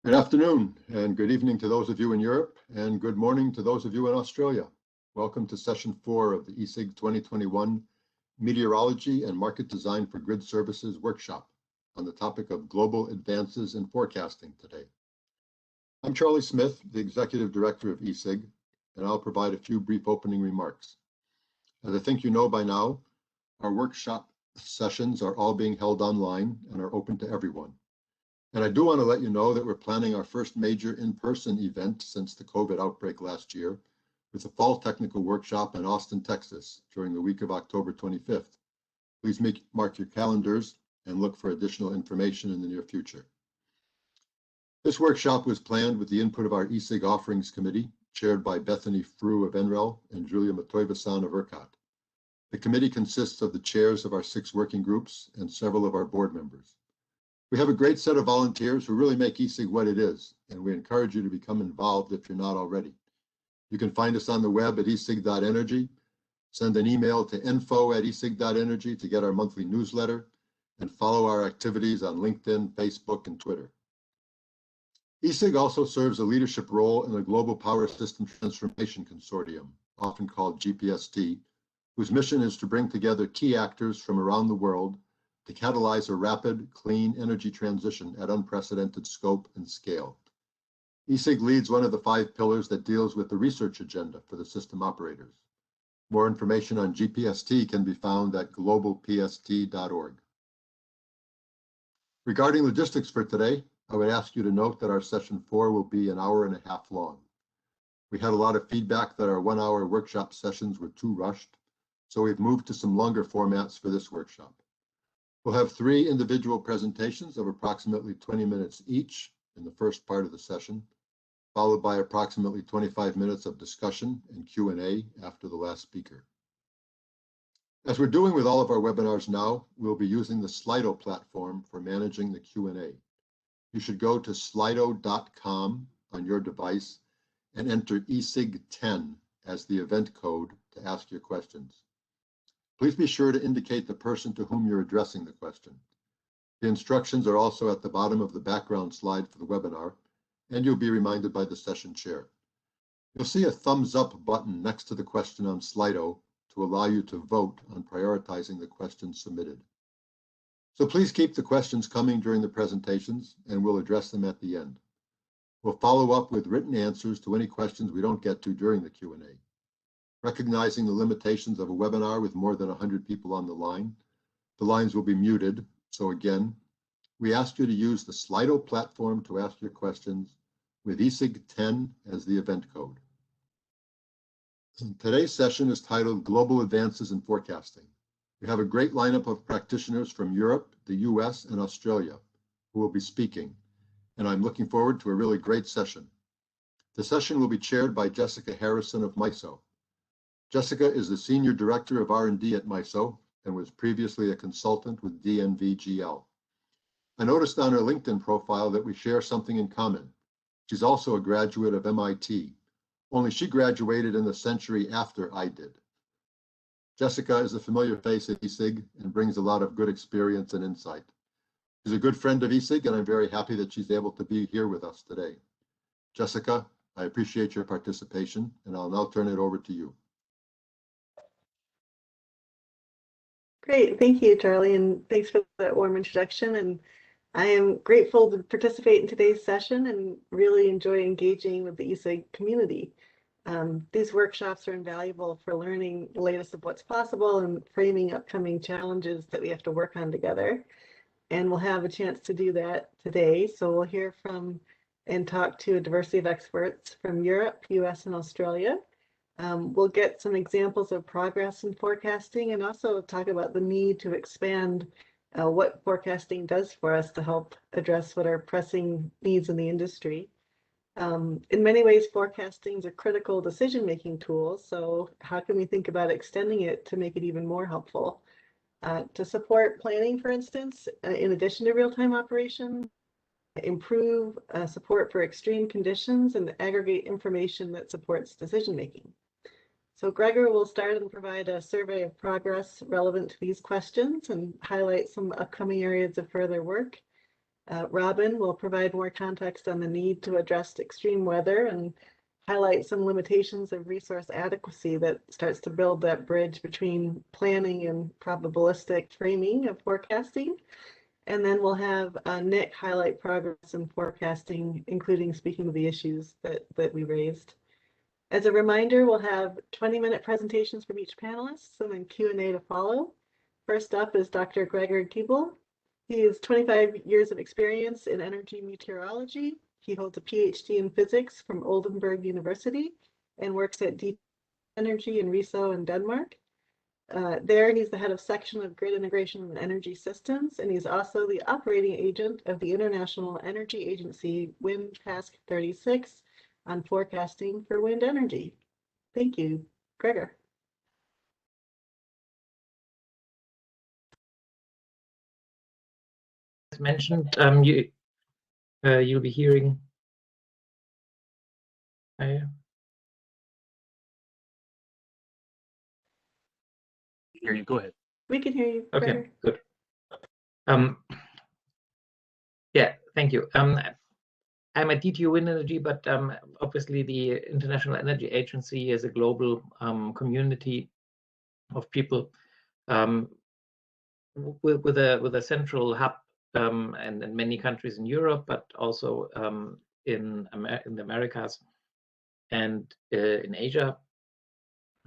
Good afternoon and good evening to those of you in Europe, and good morning to those of you in Australia. Welcome to session 4 of the ESIG 2021 Meteorology and Market Design for Grid Services workshop on the topic of global advances in forecasting today. I'm Charlie Smith, the Executive Director of ESIG, and I'll provide a few brief opening remarks. As I think you know by now, our workshop sessions are all being held online and are open to everyone. And I do want to let you know that we're planning our first major in-person event since the COVID outbreak last year, with a fall technical workshop in Austin, Texas, during the week of October 25th. Please mark your calendars and look for additional information in the near future. This workshop was planned with the input of our ESIG Offerings Committee, chaired by Bethany Frew of Engerer and Julia Matoivasan of ERCOT. The committee consists of the chairs of our 6 working groups and several of our board members. We have a great set of volunteers who really make ESIG what it is, and we encourage you to become involved if you're not already. You can find us on the web at esig.energy, send an email to info@esig.energy to get our monthly newsletter, and follow our activities on LinkedIn, Facebook, and Twitter. ESIG also serves a leadership role in the Global Power System Transformation Consortium, often called GPST, whose mission is to bring together key actors from around the world to catalyze a rapid, clean energy transition at unprecedented scope and scale. ESIG leads one of the 5 pillars that deals with the research agenda for the system operators. More information on GPST can be found at globalpst.org. Regarding logistics for today, I would ask you to note that our session 4 will be an hour and a half long. We had a lot of feedback that our 1-hour workshop sessions were too rushed, so we've moved to some longer formats for this workshop. We'll have 3 individual presentations of approximately 20 minutes each in the first part of the session, followed by approximately 25 minutes of discussion and Q&A after the last speaker. As we're doing with all of our webinars now, we'll be using the Slido platform for managing the Q&A. You should go to slido.com on your device and enter ESIG10 as the event code to ask your questions. Please be sure to indicate the person to whom you're addressing the question. The instructions are also at the bottom of the background slide for the webinar, and you'll be reminded by the session chair. You'll see a thumbs up button next to the question on Slido to allow you to vote on prioritizing the questions submitted. So please keep the questions coming during the presentations, and we'll address them at the end. We'll follow up with written answers to any questions we don't get to during the Q&A. Recognizing the limitations of a webinar with more than 100 people on the lines will be muted. So again, we ask you to use the Slido platform to ask your questions with ESIG10 as the event code. Today's session is titled Global Advances in Forecasting. We have a great lineup of practitioners from Europe, the US, and Australia who will be speaking, and I'm looking forward to a really great session. The session will be chaired by Jessica Harrison of MISO. Jessica is the Senior Director of R&D at MISO and was previously a consultant with DNV-GL. I noticed on her LinkedIn profile that we share something in common. She's also a graduate of MIT, only she graduated in the century after I did. Jessica is a familiar face at ESIG and brings a lot of good experience and insight. She's a good friend of ESIG, and I'm very happy that she's able to be here with us today. Jessica, I appreciate your participation, and I'll now turn it over to you. Great, thank you, Charlie, and thanks for that warm introduction. And I am grateful to participate in today's session and really enjoy engaging with the ESIG community. These workshops are invaluable for learning the latest of what's possible and framing upcoming challenges that we have to work on together. And we'll have a chance to do that today. So we'll hear from and talk to a diversity of experts from Europe, US, and Australia. We'll get some examples of progress in forecasting and also talk about the need to expand what forecasting does for us to help address what are pressing needs in the industry. In many ways, forecasting is a critical decision-making tool. So how can we think about extending it to make it even more helpful? To support planning, for instance, in addition to real-time operation, improve support for extreme conditions, and aggregate information that supports decision-making. So Gregor will start and provide a survey of progress relevant to these questions and highlight some upcoming areas of further work. Robin will provide more context on the need to address extreme weather and highlight some limitations of resource adequacy that starts to build that bridge between planning and probabilistic framing of forecasting. And then we'll have Nick highlight progress in forecasting, including speaking of the issues that we raised. As a reminder, we'll have 20-minute presentations from each panelist and then Q&A to follow. First up is Dr. Gregory Kiebel. He has 25 years of experience in energy meteorology. He holds a PhD in physics from Oldenburg University and works at Deep Energy in Riso in Denmark. There, he's the head of section of grid integration and energy systems, and he's also the operating agent of the International Energy Agency Wind Task 36 on forecasting for wind energy. Thank you, Gregor. As mentioned, you'll be hearing. Hear you. Go ahead. We can hear you. Okay, Gregor. good. Yeah, thank you. I'm at DTU Wind Energy, but obviously the International Energy Agency is a global community of people with a central hub and in many countries in Europe, but also in the Americas and in Asia,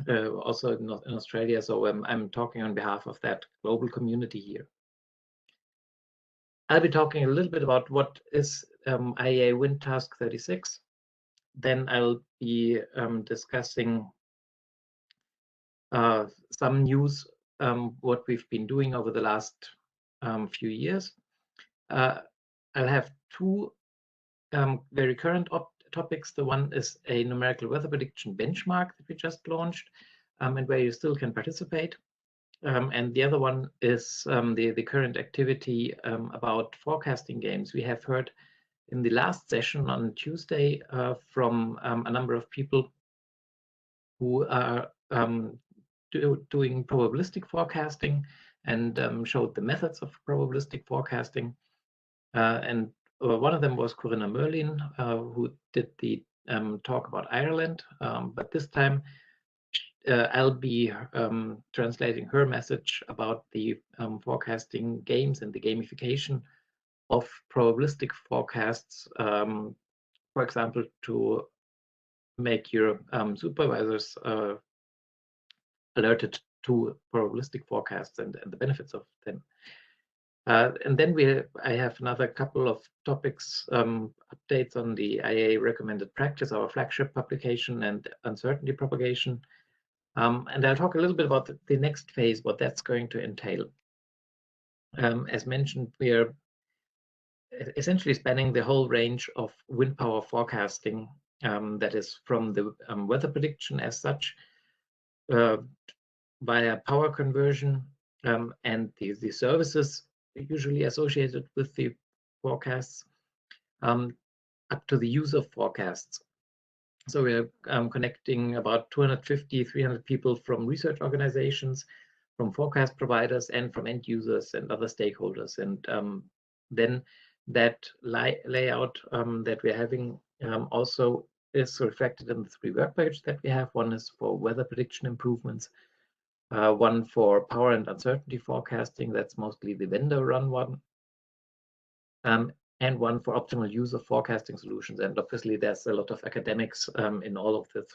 also in Australia. So I'm talking on behalf of that global community here. I'll be talking a little bit about what is IEA Wind Task 36. Then I'll be discussing some news, what we've been doing over the last few years. I'll have two very current topics. The one is a numerical weather prediction benchmark that we just launched and where you still can participate. And the other one is the current activity about forecasting games. We have heard in the last session on Tuesday from a number of people who are doing probabilistic forecasting and showed the methods of probabilistic forecasting. And one of them was Corinna Merlin, who did the talk about Ireland. But this time I'll be translating her message about the forecasting games and the gamification of probabilistic forecasts, for example, to make your supervisors alerted to probabilistic forecasts and the benefits of them. And then I have another couple of topics, updates on the IEA recommended practice, our flagship publication, and uncertainty propagation. And I'll talk a little bit about the next phase, what that's going to entail. As mentioned, we are essentially spanning the whole range of wind power forecasting, that is from the weather prediction as such, via power conversion and the services usually associated with the forecasts, up to the use of forecasts. So we're connecting about 250, 300 people from research organizations, from forecast providers, and from end users and other stakeholders. And then that layout that we're having also is reflected in the three work packages that we have. One is for weather prediction improvements, one for power and uncertainty forecasting, that's mostly the vendor run one, and one for optimal use of forecasting solutions. And obviously there's a lot of academics in all of the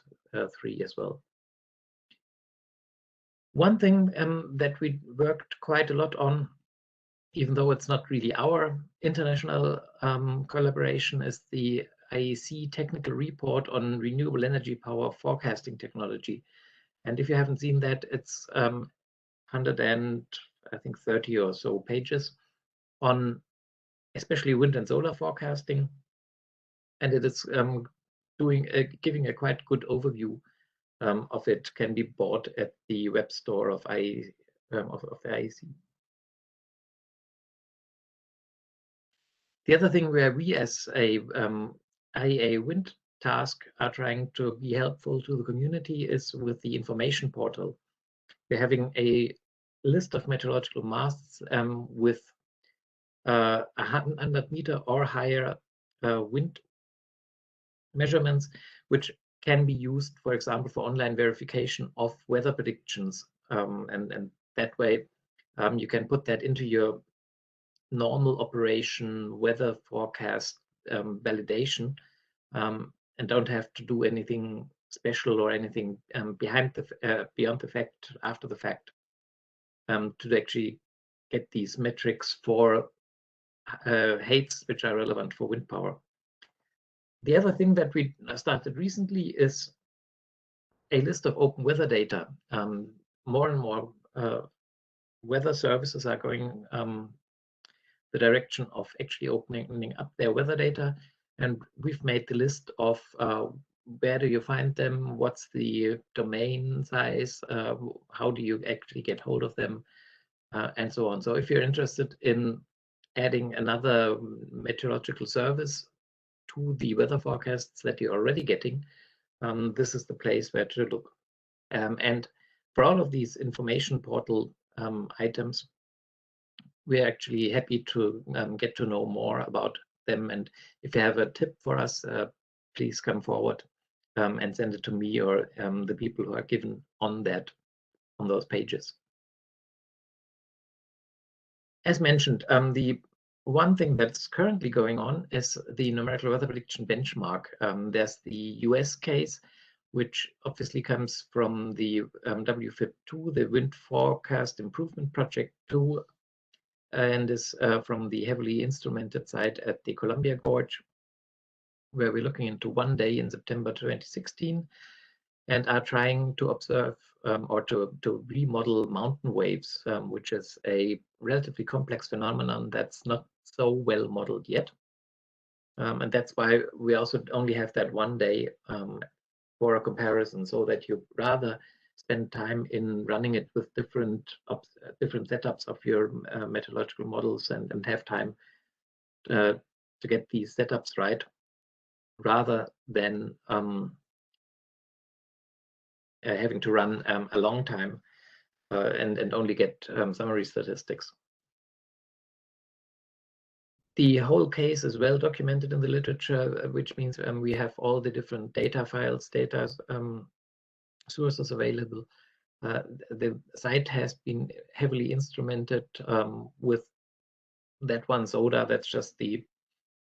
three as well. One thing that we worked quite a lot on, even though it's not really our international collaboration, is the IEC technical report on renewable energy power forecasting technology. And if you haven't seen that, it's 130 or so pages on especially wind and solar forecasting, and it is giving a quite good overview of it. Can be bought at the web store of the IEC. The other thing where we as a IEA Wind Task are trying to be helpful to the community is with the information portal. We're having a list of meteorological masts with 100 meter or higher wind measurements, which can be used, for example, for online verification of weather predictions. And that way, you can put that into your normal operation weather forecast validation, and don't have to do anything special or anything beyond the fact, after the fact, to actually get these metrics for heights which are relevant for wind power. The other thing that we started recently is a list of open weather data. More and more weather services are going the direction of actually opening up their weather data, and we've made the list of where do you find them, what's the domain size, how do you actually get hold of them, and so on. So if you're interested in adding another meteorological service to the weather forecasts that you're already getting, this is the place where to look. And for all of these information portal items, we're actually happy to get to know more about them. And if you have a tip for us, please come forward and send it to me or the people who are given on those pages. As mentioned, the one thing that's currently going on is the numerical weather prediction benchmark. There's the US case, which obviously comes from the WFIP2, the Wind Forecast Improvement Project 2, and is from the heavily instrumented site at the Columbia Gorge, where we're looking into one day in September 2016 and are trying to observe or to remodel mountain waves, which is a relatively complex phenomenon that's not so well modeled yet. And that's why we also only have that one day for a comparison, so that you rather spend time in running it with different setups of your meteorological models and have time to get these setups right, rather than having to run a long time and only get summary statistics. The whole case is well documented in the literature, which means we have all the different data files, data sources available. The site has been heavily instrumented with that one soda. That's just the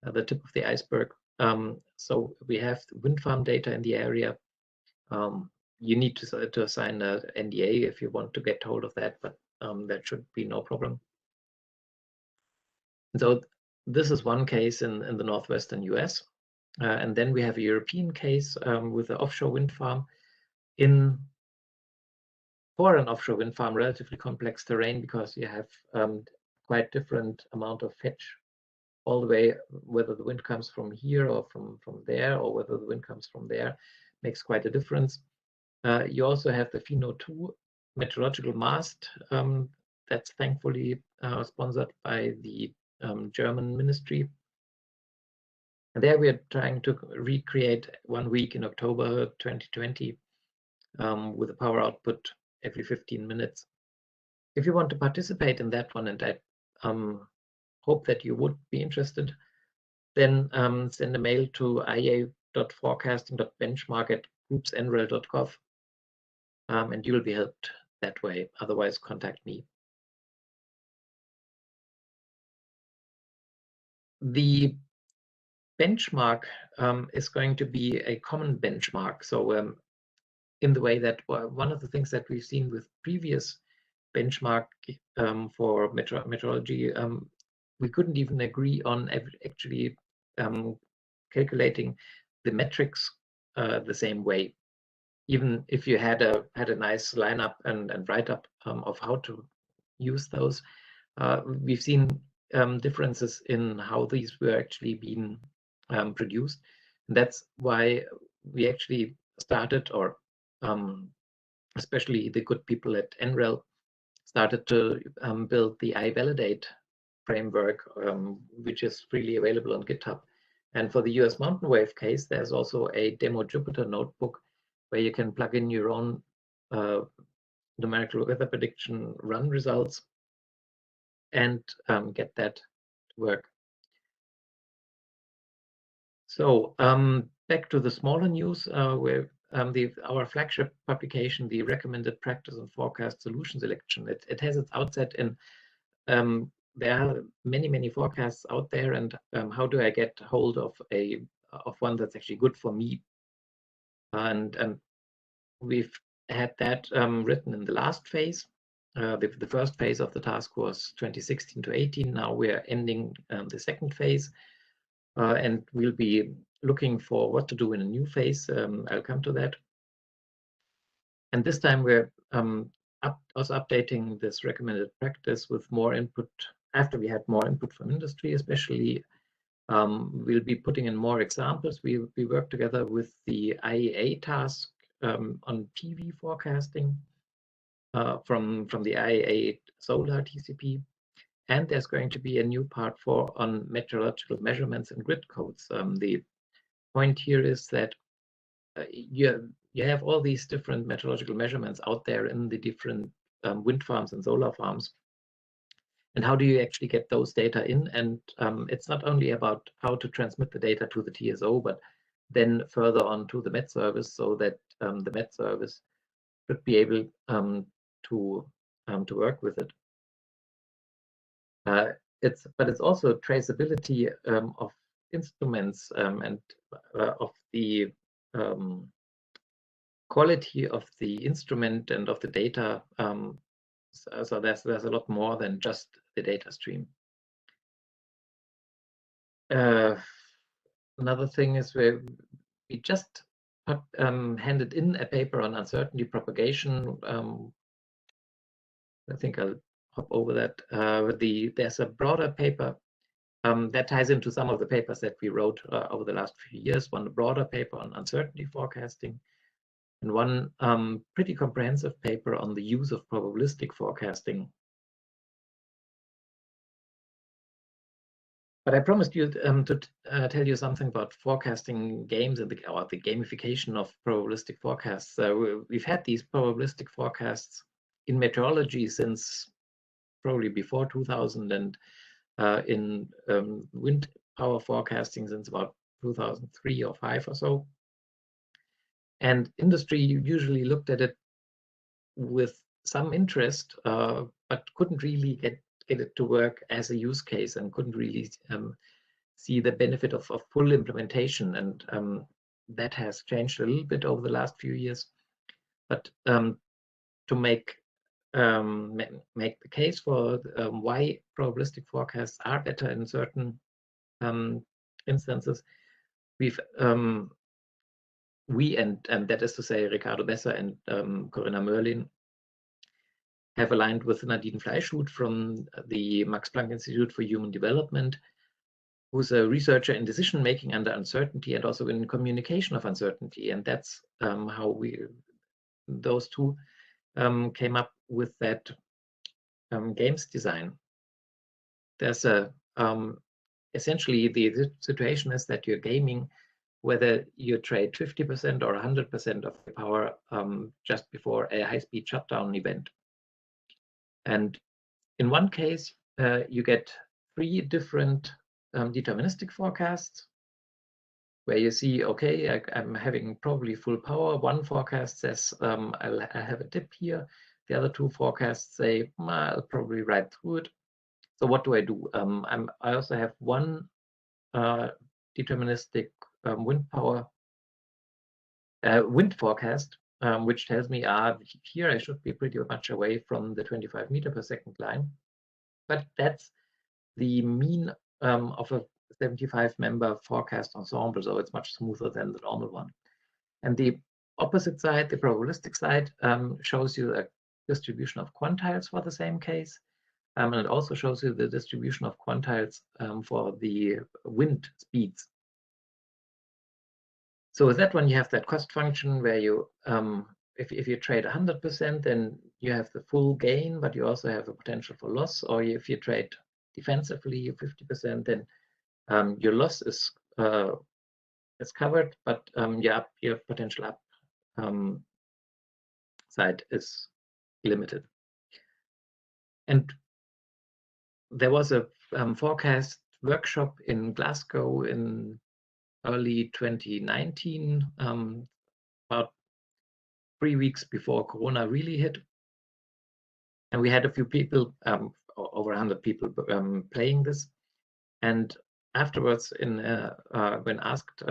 tip of the iceberg. So we have wind farm data in the area. You need to assign an NDA if you want to get hold of that, but that should be no problem. And so this is one case in the northwestern US. And then we have a European case with an offshore wind farm for an offshore wind farm, relatively complex terrain, because you have quite different amount of fetch all the way, whether the wind comes from here or from there, or whether the wind comes from there, makes quite a difference. You also have the FINO2 meteorological mast that's thankfully sponsored by the German ministry. And there we are trying to recreate 1 week in October 2020 with a power output every 15 minutes. If you want to participate in that one, and I hope that you would be interested, then send a mail to ia.forecasting.benchmark@groupsenrel.gov, and you will be helped that way. Otherwise, contact me. The benchmark is going to be a common benchmark. So in the way that one of the things that we've seen with previous benchmark for meteorology, we couldn't even agree on actually calculating the metrics the same way. Even if you had a nice lineup and write-up of how to use those, we've seen differences in how these were actually being produced. And that's why we actually started, or especially the good people at NREL started to build the iValidate framework, which is freely available on GitHub. And for the US mountain wave case, there's also a demo Jupyter notebook where you can plug in your own numerical weather prediction run results and get that work. So back to the smaller news, where our flagship publication, the Recommended Practice and Forecast Solution Selection, it has its outset in there are many forecasts out there, and how do I get hold of one that's actually good for me? And we've had that written in the last phase. The first phase of the task was 2016 to 18. Now we're ending the second phase, and we'll be looking for what to do in a new phase. I'll come to that. And this time we're also updating this recommended practice with more input. After we had more input from industry, especially, we'll be putting in more examples. We work together with the IEA task on PV forecasting from the IEA solar TCP. And there's going to be a new part on meteorological measurements and grid codes. The point here is that you have all these different meteorological measurements out there in the different wind farms and solar farms. And how do you actually get those data in? And it's not only about how to transmit the data to the TSO, but then further on to the Met service, so that the Met service should be able to work with it. But it's also traceability of instruments and of the quality of the instrument and of the data. So there's a lot more than just the data stream. Another thing is we just handed in a paper on uncertainty propagation. I think I'll hop over that. There's a broader paper that ties into some of the papers that we wrote over the last few years. One broader paper on uncertainty forecasting, and one pretty comprehensive paper on the use of probabilistic forecasting. But I promised you to tell you something about forecasting games and the gamification of probabilistic forecasts. We've had these probabilistic forecasts in meteorology since probably before 2000, and in wind power forecasting since about 2003 or 5 or so. And industry usually looked at it with some interest, but couldn't really get it to work as a use case, and couldn't really see the benefit of full implementation. And that has changed a little bit over the last few years. But to make the case for why probabilistic forecasts are better in certain instances, we and that is to say Ricardo Besser and Corinna Merlin have aligned with Nadine Fleischhut from the Max Planck Institute for Human Development, who's a researcher in decision making under uncertainty and also in communication of uncertainty. And that's how those two came up with that games design. There's essentially the situation is that you're gaming whether you trade 50% or 100% of the power just before a high-speed shutdown event. And in one case, you get 3 different deterministic forecasts where you see, okay, I'm having probably full power. One forecast says I'll have a dip here. The other 2 forecasts say I'll probably ride through it. So what do I do? I also have one deterministic wind forecast, which tells me here I should be pretty much away from the 25 meter per second line. But that's the mean of a 75-member forecast ensemble, so it's much smoother than the normal one. And the opposite side, the probabilistic side, shows you a distribution of quantiles for the same case. And it also shows you the distribution of quantiles for the wind speeds. So with that one, you have that cost function where you, if you trade 100%, then you have the full gain, but you also have a potential for loss. Or if you trade defensively 50%, then your loss is covered, but your potential up side is limited. And there was a forecast workshop in Glasgow in early 2019, about 3 weeks before Corona really hit. And we had a few people, over 100 people playing this. And afterwards, when asked,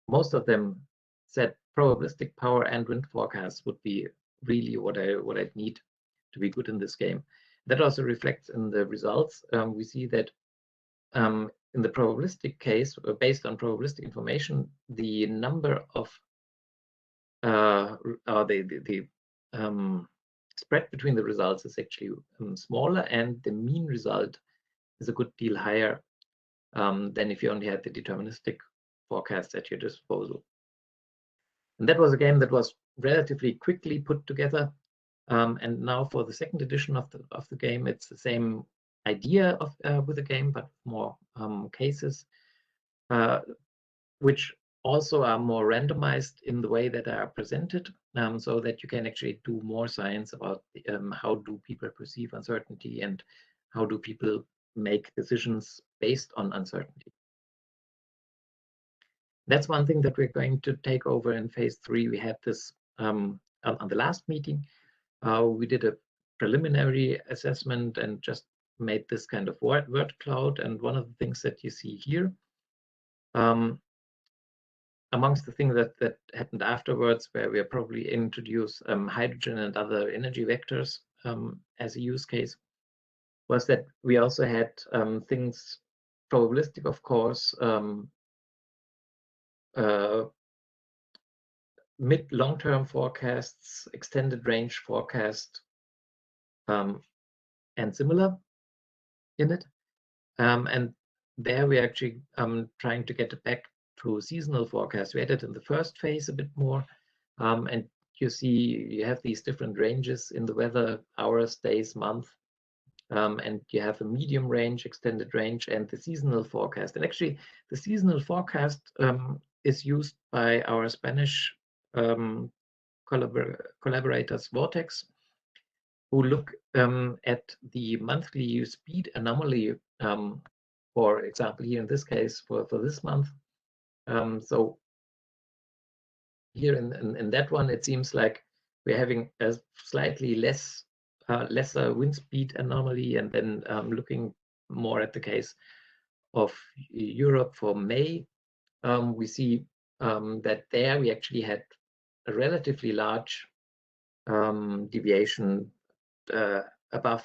most of them said probabilistic power and wind forecasts would be really what I'd need to be good in this game. That also reflects in the results. We see that in the probabilistic case, based on probabilistic information, the number of the spread between the results is actually smaller, and the mean result is a good deal higher than if you only had the deterministic forecasts at your disposal. And that was a game that was relatively quickly put together. And now for the second edition of the game, it's the same idea with the game, but more cases, which also are more randomized in the way that they are presented, so that you can actually do more science about how do people perceive uncertainty and how do people make decisions based on uncertainty. That's one thing that we're going to take over in phase 3. We had this on the last meeting. We did a preliminary assessment and just made this kind of word cloud. And one of the things that you see here, amongst the things that happened afterwards, where we probably introduce hydrogen and other energy vectors as a use case, was that we also had things probabilistic, of course, mid long-term forecasts, extended range forecast, and similar in it. And there we're actually trying to get back to seasonal forecasts. We added in the first phase a bit more, and you see you have these different ranges in the weather, hours, days, month, and you have a medium range, extended range, and the seasonal forecast. And actually, the seasonal forecast is used by our Spanish collaborators Vortex, who look at the monthly speed anomaly, for example, here in this case for this month. So here in that one, it seems like we're having a slightly lesser wind speed anomaly, and then looking more at the case of Europe for May, we see that there we actually had a relatively large deviation above,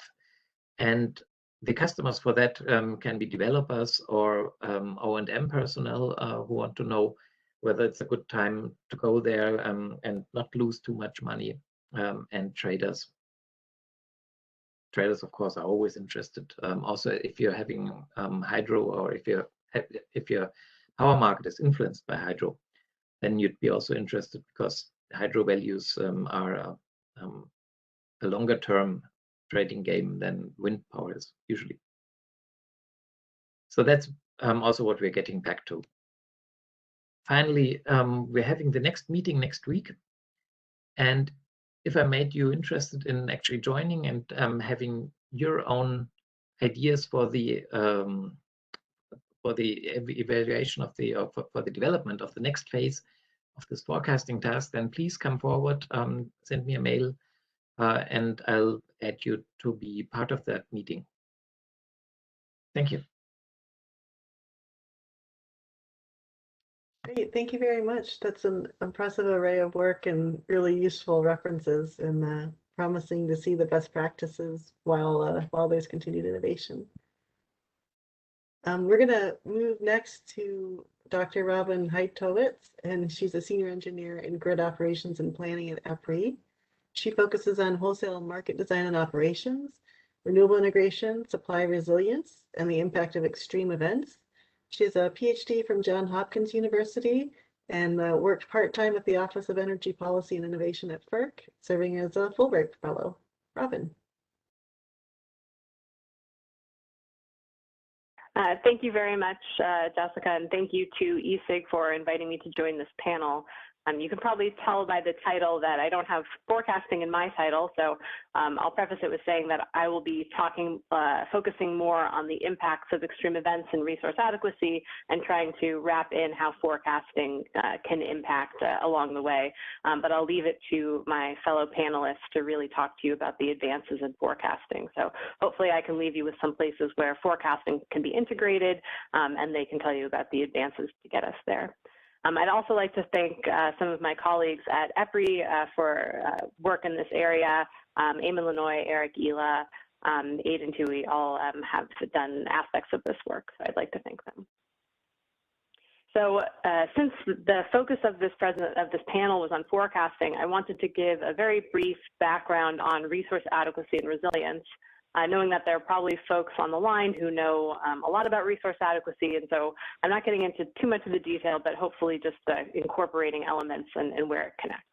and the customers for that can be developers or O&M personnel who want to know whether it's a good time to go there and not lose too much money, and traders. Traders, of course, are always interested. Also, if you're having hydro, or if your power market is influenced by hydro, then you'd be also interested, because hydro values are a longer term trading game than wind power is usually. So that's also what we're getting back to. Finally, we're having the next meeting next week. And if I made you interested in actually joining and having your own ideas for the evaluation of for the development of the next phase of this forecasting task, then please come forward, send me a mail, and I'll add you to be part of that meeting. Thank you. Great, thank you very much. That's an impressive array of work and really useful references, and promising to see the best practices while there's continued innovation. We're going to move next to Dr. Robin Heidtowitz, and she's a senior engineer in grid operations and planning at EPRI. She focuses on wholesale market design and operations, renewable integration, supply resilience, and the impact of extreme events. She has a PhD from Johns Hopkins University and worked part-time at the Office of Energy Policy and Innovation at FERC, serving as a Fulbright Fellow. Robin. Thank you very much, Jessica, and thank you to ESIG for inviting me to join this panel. You can probably tell by the title that I don't have forecasting in my title, so I'll preface it with saying that I will be focusing more on the impacts of extreme events and resource adequacy and trying to wrap in how forecasting can impact along the way. But I'll leave it to my fellow panelists to really talk to you about the advances in forecasting. So hopefully I can leave you with some places where forecasting can be integrated and they can tell you about the advances to get us there. I'd also like to thank some of my colleagues at EPRI for work in this area. Eamon Lanoy, Eric Ela, Aidan Tui all have done aspects of this work, so I'd like to thank them. So since the focus of this panel was on forecasting, I wanted to give a very brief background on resource adequacy and resilience. Knowing that there are probably folks on the line who know a lot about resource adequacy, and so I'm not getting into too much of the detail, but hopefully just incorporating elements and where it connects.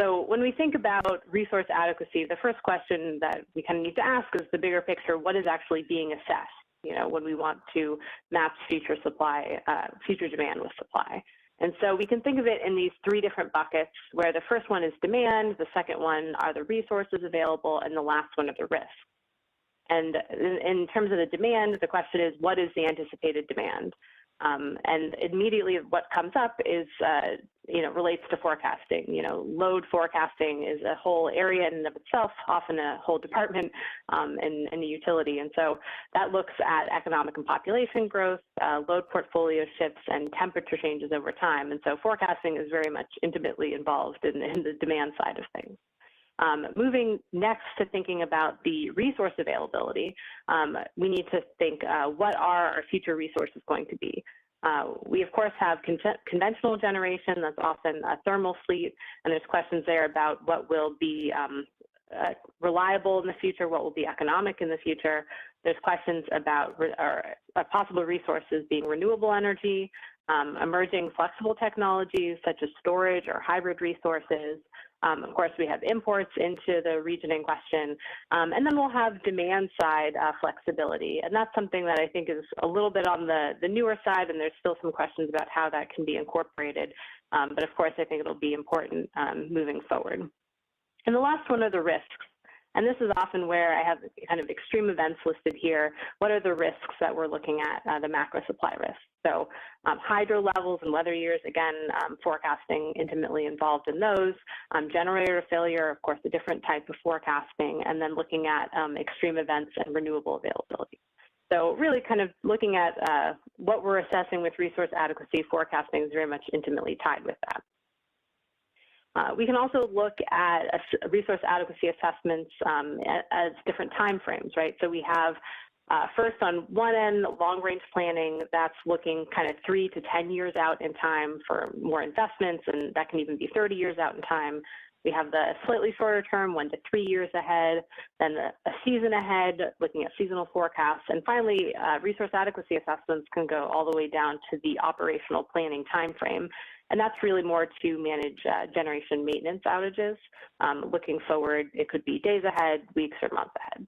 So when we think about resource adequacy, the first question that we kind of need to ask is the bigger picture: what is actually being assessed? You know, when we want to map future supply, future demand with supply. And so we can think of it in these three different buckets, where the first one is demand, the second one are the resources available, and the last one are the risks. And in terms of the demand, the question is, what is the anticipated demand? And immediately what comes up is, relates to forecasting. Load forecasting is a whole area in and of itself, often a whole department in the utility. And so that looks at economic and population growth, load portfolio shifts, and temperature changes over time. And so forecasting is very much intimately involved in the demand side of things. Moving next to thinking about the resource availability, we need to think what are our future resources going to be? We, of course, have conventional generation that's often a thermal fleet, and there's questions there about what will be reliable in the future, what will be economic in the future. There's questions about possible resources being renewable energy, emerging flexible technologies such as storage or hybrid resources. Of course, we have imports into the region in question, and then we'll have demand side flexibility. And that's something that I think is a little bit on the newer side, and there's still some questions about how that can be incorporated. But of course, I think it'll be important moving forward. And the last one are the risks. And this is often where I have kind of extreme events listed here. What are the risks that we're looking at, the macro supply risks? So hydro levels and weather years, again, forecasting intimately involved in those. Generator failure, of course, a different type of forecasting, and then looking at extreme events and renewable availability. So really kind of looking at what we're assessing with resource adequacy, forecasting is very much intimately tied with that. We can also look at resource adequacy assessments as different time frames, right? So we have first on one end, long-range planning, that's looking kind of 3 to 10 years out in time for more investments, and that can even be 30 years out in time. We have the slightly shorter term, 1 to 3 years ahead, then a season ahead, looking at seasonal forecasts, and finally, resource adequacy assessments can go all the way down to the operational planning time frame. And that's really more to manage generation maintenance outages. Looking forward, it could be days ahead, weeks, or months ahead.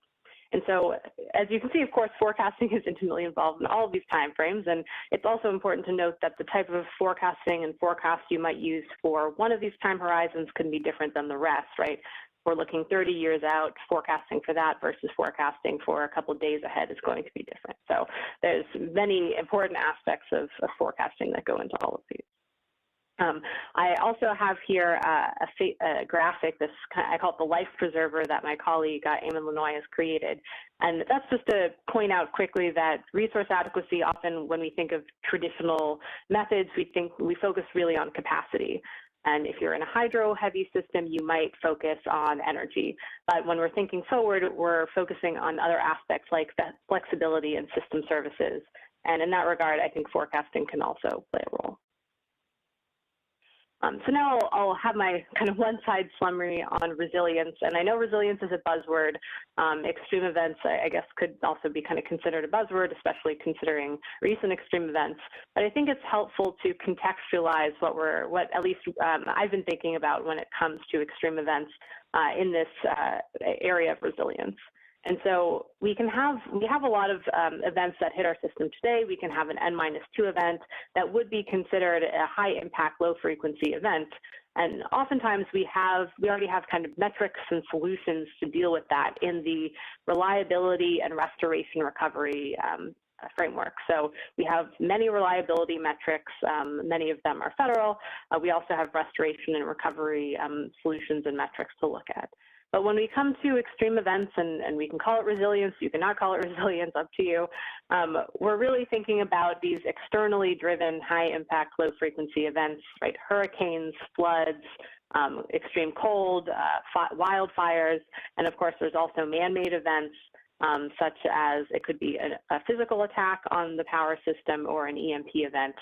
And so, as you can see, of course, forecasting is intimately involved in all of these timeframes, and it's also important to note that the type of forecasting and forecast you might use for one of these time horizons can be different than the rest, right? We're looking 30 years out, forecasting for that versus forecasting for a couple of days ahead is going to be different. So there's many important aspects of forecasting that go into all of these. I also have here a graphic, I call it the life preserver, that my colleague Eamon Lanoy has created. And that's just to point out quickly that resource adequacy, often when we think of traditional methods, we focus really on capacity. And if you're in a hydro-heavy system, you might focus on energy. But when we're thinking forward, we're focusing on other aspects like flexibility and system services. And in that regard, I think forecasting can also play a role. So now I'll have my kind of one-side summary on resilience. And I know resilience is a buzzword. Extreme events, I guess, could also be kind of considered a buzzword, especially considering recent extreme events. But I think it's helpful to contextualize what at least I've been thinking about when it comes to extreme events in this area of resilience. And so we have a lot of events that hit our system today. We can have an N-2 event that would be considered a high impact, low frequency event. And oftentimes we already have kind of metrics and solutions to deal with that in the reliability and restoration recovery framework. So we have many reliability metrics, many of them are federal. We also have restoration and recovery solutions and metrics to look at. But when we come to extreme events, and we can call it resilience, you cannot call it resilience, up to you, we're really thinking about these externally driven high impact, low frequency events, right? Hurricanes, floods, extreme cold, wildfires, and of course there's also man-made events, such as it could be a physical attack on the power system or an EMP event.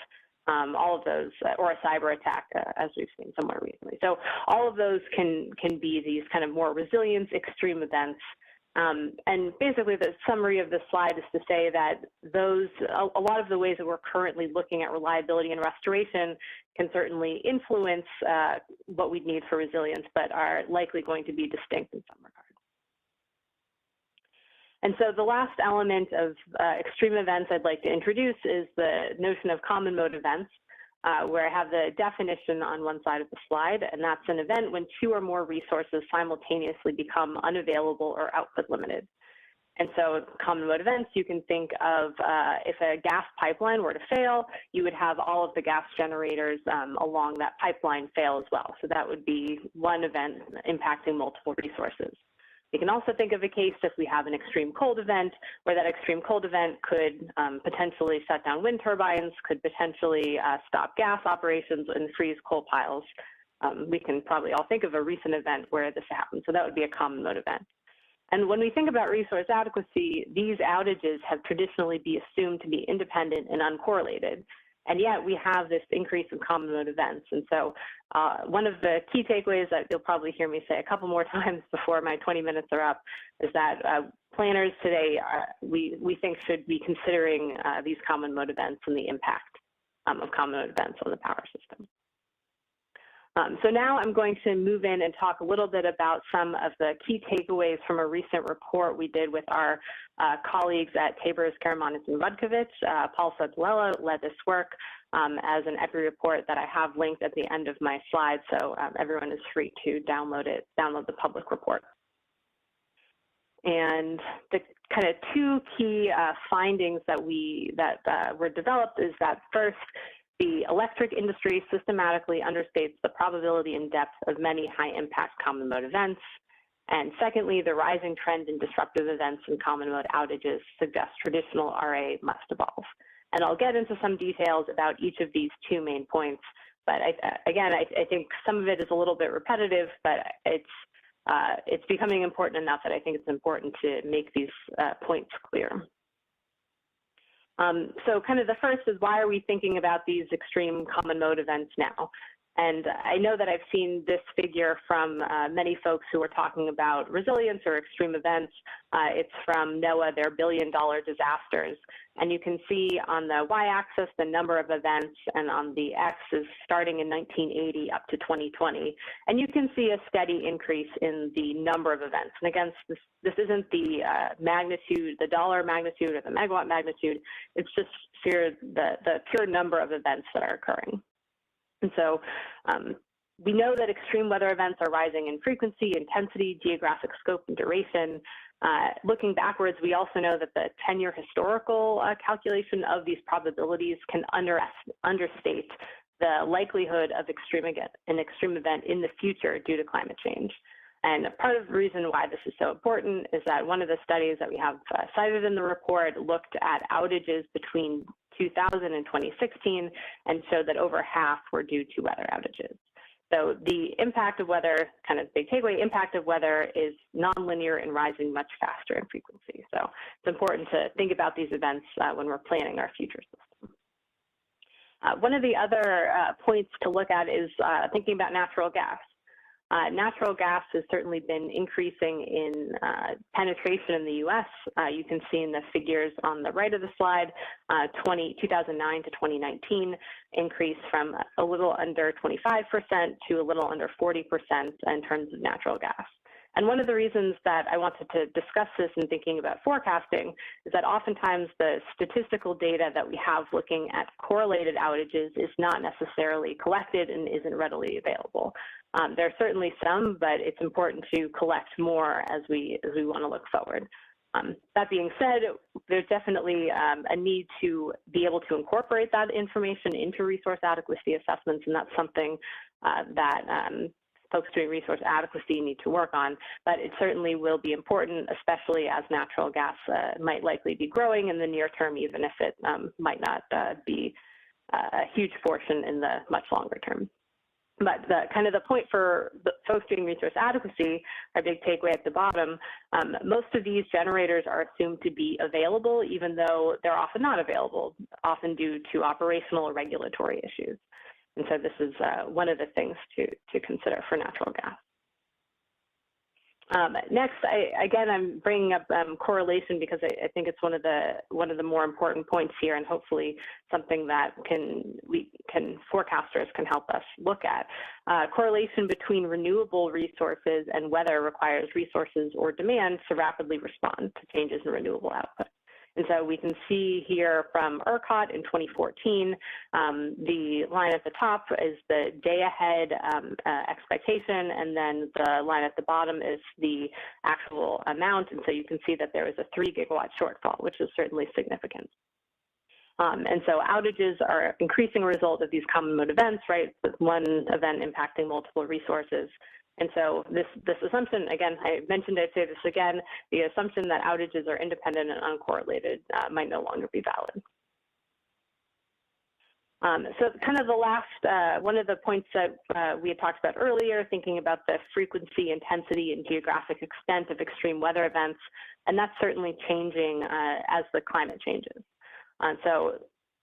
All of those, or a cyber attack, as we've seen somewhere recently. So all of those can be these kind of more resilience extreme events. And basically the summary of this slide is to say that a lot of the ways that we're currently looking at reliability and restoration can certainly influence what we'd need for resilience, but are likely going to be distinct in some regard. And so the last element of extreme events I'd like to introduce is the notion of common mode events, where I have the definition on one side of the slide, and that's an event when two or more resources simultaneously become unavailable or output limited. And so common mode events, you can think of if a gas pipeline were to fail, you would have all of the gas generators along that pipeline fail as well. So that would be one event impacting multiple resources. We can also think of a case if we have an extreme cold event, where that extreme cold event could potentially shut down wind turbines, could potentially stop gas operations and freeze coal piles. We can probably all think of a recent event where this happened, so that would be a common mode event. And when we think about resource adequacy, these outages have traditionally been assumed to be independent and uncorrelated. And yet we have this increase in common mode events. And so one of the key takeaways that you'll probably hear me say a couple more times before my 20 minutes are up is that planners today, we think should be considering these common mode events and the impact of common mode events on the power system. So now I'm going to move in and talk a little bit about some of the key takeaways from a recent report we did with our colleagues at Tabors, Karamanlis, and Rudkovich. Paul Sotilella led this work as an EPRI report that I have linked at the end of my slide, so everyone is free to download the public report. And the kind of two key findings that were developed is that first, the electric industry systematically understates the probability and depth of many high-impact common mode events. And secondly, the rising trend in disruptive events and common mode outages suggests traditional RA must evolve. And I'll get into some details about each of these two main points. But I think some of it is a little bit repetitive, but it's becoming important enough that I think it's important to make these points clear. So kind of the first is, why are we thinking about these extreme common mode events now? And I know that I've seen this figure from many folks who are talking about resilience or extreme events. It's from NOAA, their $1 billion disasters. And you can see on the y-axis the number of events, and on the x-axis starting in 1980 up to 2020. And you can see a steady increase in the number of events. And again, this isn't the magnitude, the dollar magnitude or the megawatt magnitude. It's just the pure number of events that are occurring. And so we know that extreme weather events are rising in frequency, intensity, geographic scope, and duration. Looking backwards, we also know that the 10-year historical calculation of these probabilities can understate the likelihood of an extreme event in the future due to climate change. And part of the reason why this is so important is that one of the studies that we have cited in the report looked at outages between 2000 and 2016 and showed that over half were due to weather outages. So the impact of weather, kind of big takeaway, impact of weather is nonlinear and rising much faster in frequency. So it's important to think about these events when we're planning our future system. One of the other points to look at is thinking about natural gas. Natural gas has certainly been increasing in penetration in the U.S. You can see in the figures on the right of the slide, 2009 to 2019 increased from a little under 25% to a little under 40% in terms of natural gas. And one of the reasons that I wanted to discuss this in thinking about forecasting is that oftentimes the statistical data that we have looking at correlated outages is not necessarily collected and isn't readily available. There are certainly some, but it's important to collect more as we want to look forward. That being said, there's definitely a need to be able to incorporate that information into resource adequacy assessments, and that's something that folks doing resource adequacy need to work on, but it certainly will be important, especially as natural gas might likely be growing in the near term, even if it might not be a huge portion in the much longer term. But the point for the folks doing resource adequacy, our big takeaway at the bottom, most of these generators are assumed to be available, even though they're often not available, often due to operational or regulatory issues. And so this is one of the things to consider for natural gas. Next, I'm bringing up correlation because I think it's one of the more important points here, and hopefully something that forecasters can help us look at. Correlation between renewable resources and weather requires resources or demand to rapidly respond to changes in renewable output. And so we can see here from ERCOT in 2014, the line at the top is the day ahead expectation, and then the line at the bottom is the actual amount. And so you can see that there is a 3 gigawatt shortfall, which is certainly significant. And so outages are an increasing result of these common mode events, right? With one event impacting multiple resources. And so this assumption, again, I mentioned, I'd say this again, the assumption that outages are independent and uncorrelated might no longer be valid. So kind of the last, one of the points that we had talked about earlier, thinking about the frequency, intensity, and geographic extent of extreme weather events, and that's certainly changing as the climate changes. So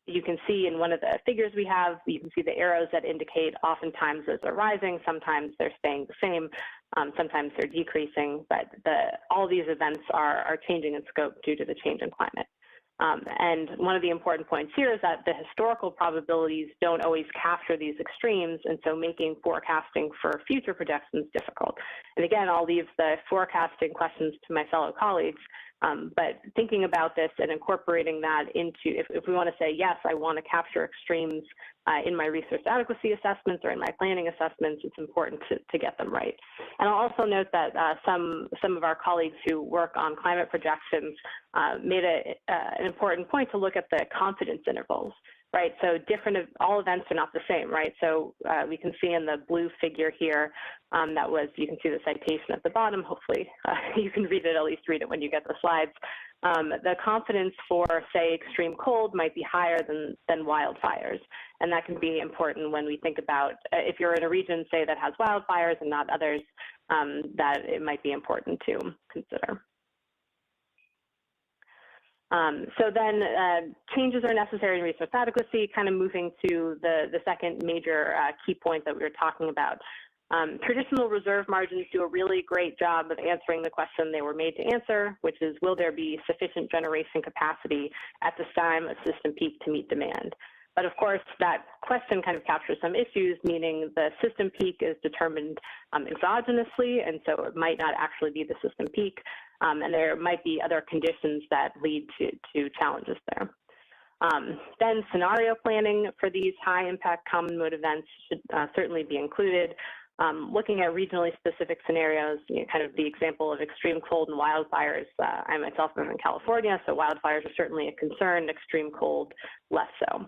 you can see in one of the figures we have, you can see the arrows that indicate oftentimes those are rising, sometimes they're staying the same, sometimes they're decreasing, but all these events are changing in scope due to the change in climate. And one of the important points here is that the historical probabilities don't always capture these extremes, and so making forecasting for future projections difficult. And again, I'll leave the forecasting questions to my fellow colleagues, but thinking about this and incorporating that into, if we want to say, yes, I want to capture extremes in my resource adequacy assessments or in my planning assessments, it's important to get them right. And I'll also note that some of our colleagues who work on climate projections made an important point to look at the confidence intervals, right? So all events are not the same, right? So we can see in the blue figure here, you can see the citation at the bottom. Hopefully you can read it, at least read it when you get the slides. The confidence for, say, extreme cold might be higher than wildfires. And that can be important when we think about, if you're in a region, say, that has wildfires and not others, that it might be important to consider. So then changes are necessary in resource adequacy, kind of moving to the second major key point that we were talking about. Traditional reserve margins do a really great job of answering the question they were made to answer, which is, will there be sufficient generation capacity at this time of system peak to meet demand? But of course, that question kind of captures some issues, meaning the system peak is determined exogenously, and so it might not actually be the system peak, and there might be other conditions that lead to challenges there. Then scenario planning for these high impact common mode events should certainly be included. Looking at regionally specific scenarios, kind of the example of extreme cold and wildfires. I myself live in California, so wildfires are certainly a concern, extreme cold less so.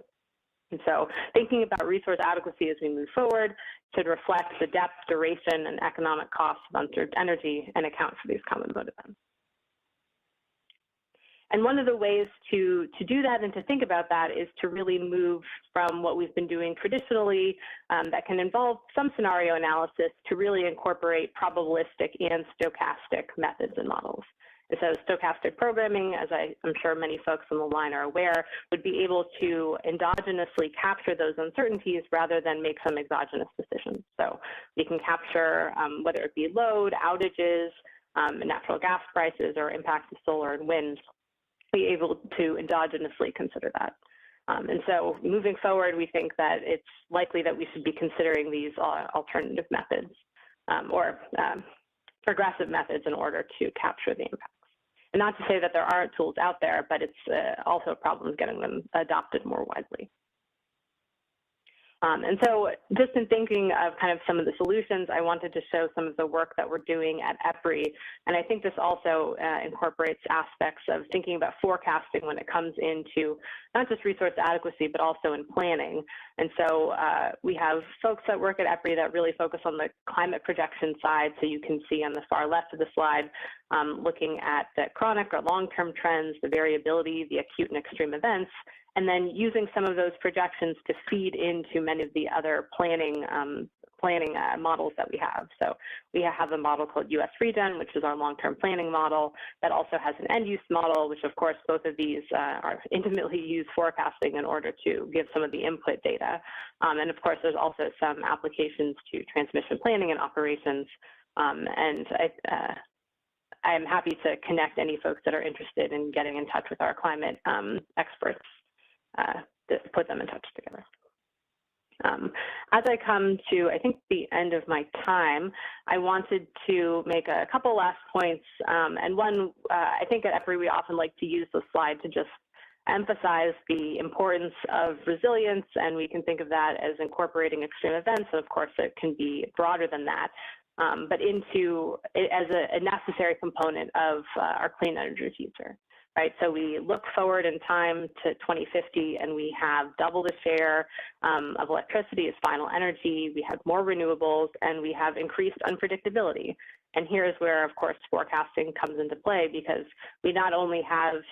And so thinking about resource adequacy as we move forward should reflect the depth, duration, and economic costs of unserved energy and account for these common mode events. And one of the ways to do that and to think about that is to really move from what we've been doing traditionally that can involve some scenario analysis to really incorporate probabilistic and stochastic methods and models. And so stochastic programming, as I'm sure many folks on the line are aware, would be able to endogenously capture those uncertainties rather than make some exogenous decisions. So we can capture whether it be load, outages, natural gas prices, or impacts of solar and wind, be able to endogenously consider that. And so moving forward, we think that it's likely that we should be considering these alternative methods or progressive methods in order to capture the impacts. And not to say that there aren't tools out there, but it's also a problem getting them adopted more widely. And so just in thinking of kind of some of the solutions, I wanted to show some of the work that we're doing at EPRI. And I think this also incorporates aspects of thinking about forecasting when it comes into not just resource adequacy, but also in planning. And so we have folks that work at EPRI that really focus on the climate projection side. So you can see on the far left of the slide, looking at the chronic or long-term trends, the variability, the acute and extreme events, and then using some of those projections to feed into many of the other planning models that we have. So we have a model called US Regen, which is our long-term planning model, that also has an end-use model, which of course both of these are intimately use forecasting in order to give some of the input data. And of course there's also some applications to transmission planning and operations. And I am happy to connect any folks that are interested in getting in touch with our climate experts to put them in touch together. As I come to, I think, the end of my time, I wanted to make a couple last points. And one, I think at EPRI we often like to use the slide to just emphasize the importance of resilience, and we can think of that as incorporating extreme events. And of course, it can be broader than that. But into it as a necessary component of our clean energy future, right? So we look forward in time to 2050, and we have double the share of electricity as final energy. We have more renewables, and we have increased unpredictability. And here's where, of course, forecasting comes into play, because we not only have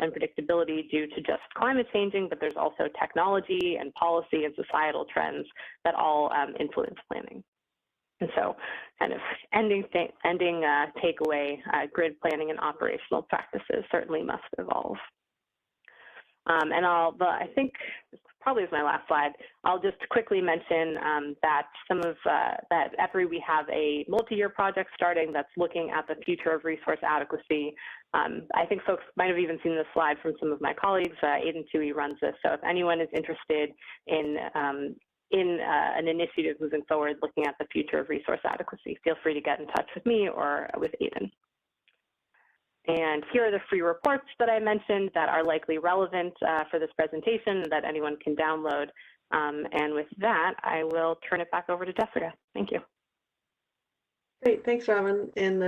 unpredictability due to just climate changing, but there's also technology and policy and societal trends that all influence planning. And so kind of ending takeaway, grid planning and operational practices certainly must evolve. And I think this probably is my last slide. I'll just quickly mention that that EPRI, we have a multi-year project starting that's looking at the future of resource adequacy. I think folks might have even seen this slide from some of my colleagues. Aidan Tui runs this. So if anyone is interested in an initiative moving forward looking at the future of resource adequacy, feel free to get in touch with me or with Aidan. And here are the free reports that I mentioned that are likely relevant for this presentation that anyone can download. And with that, I will turn it back over to Jessica. Thank you. Great, thanks, Robin. And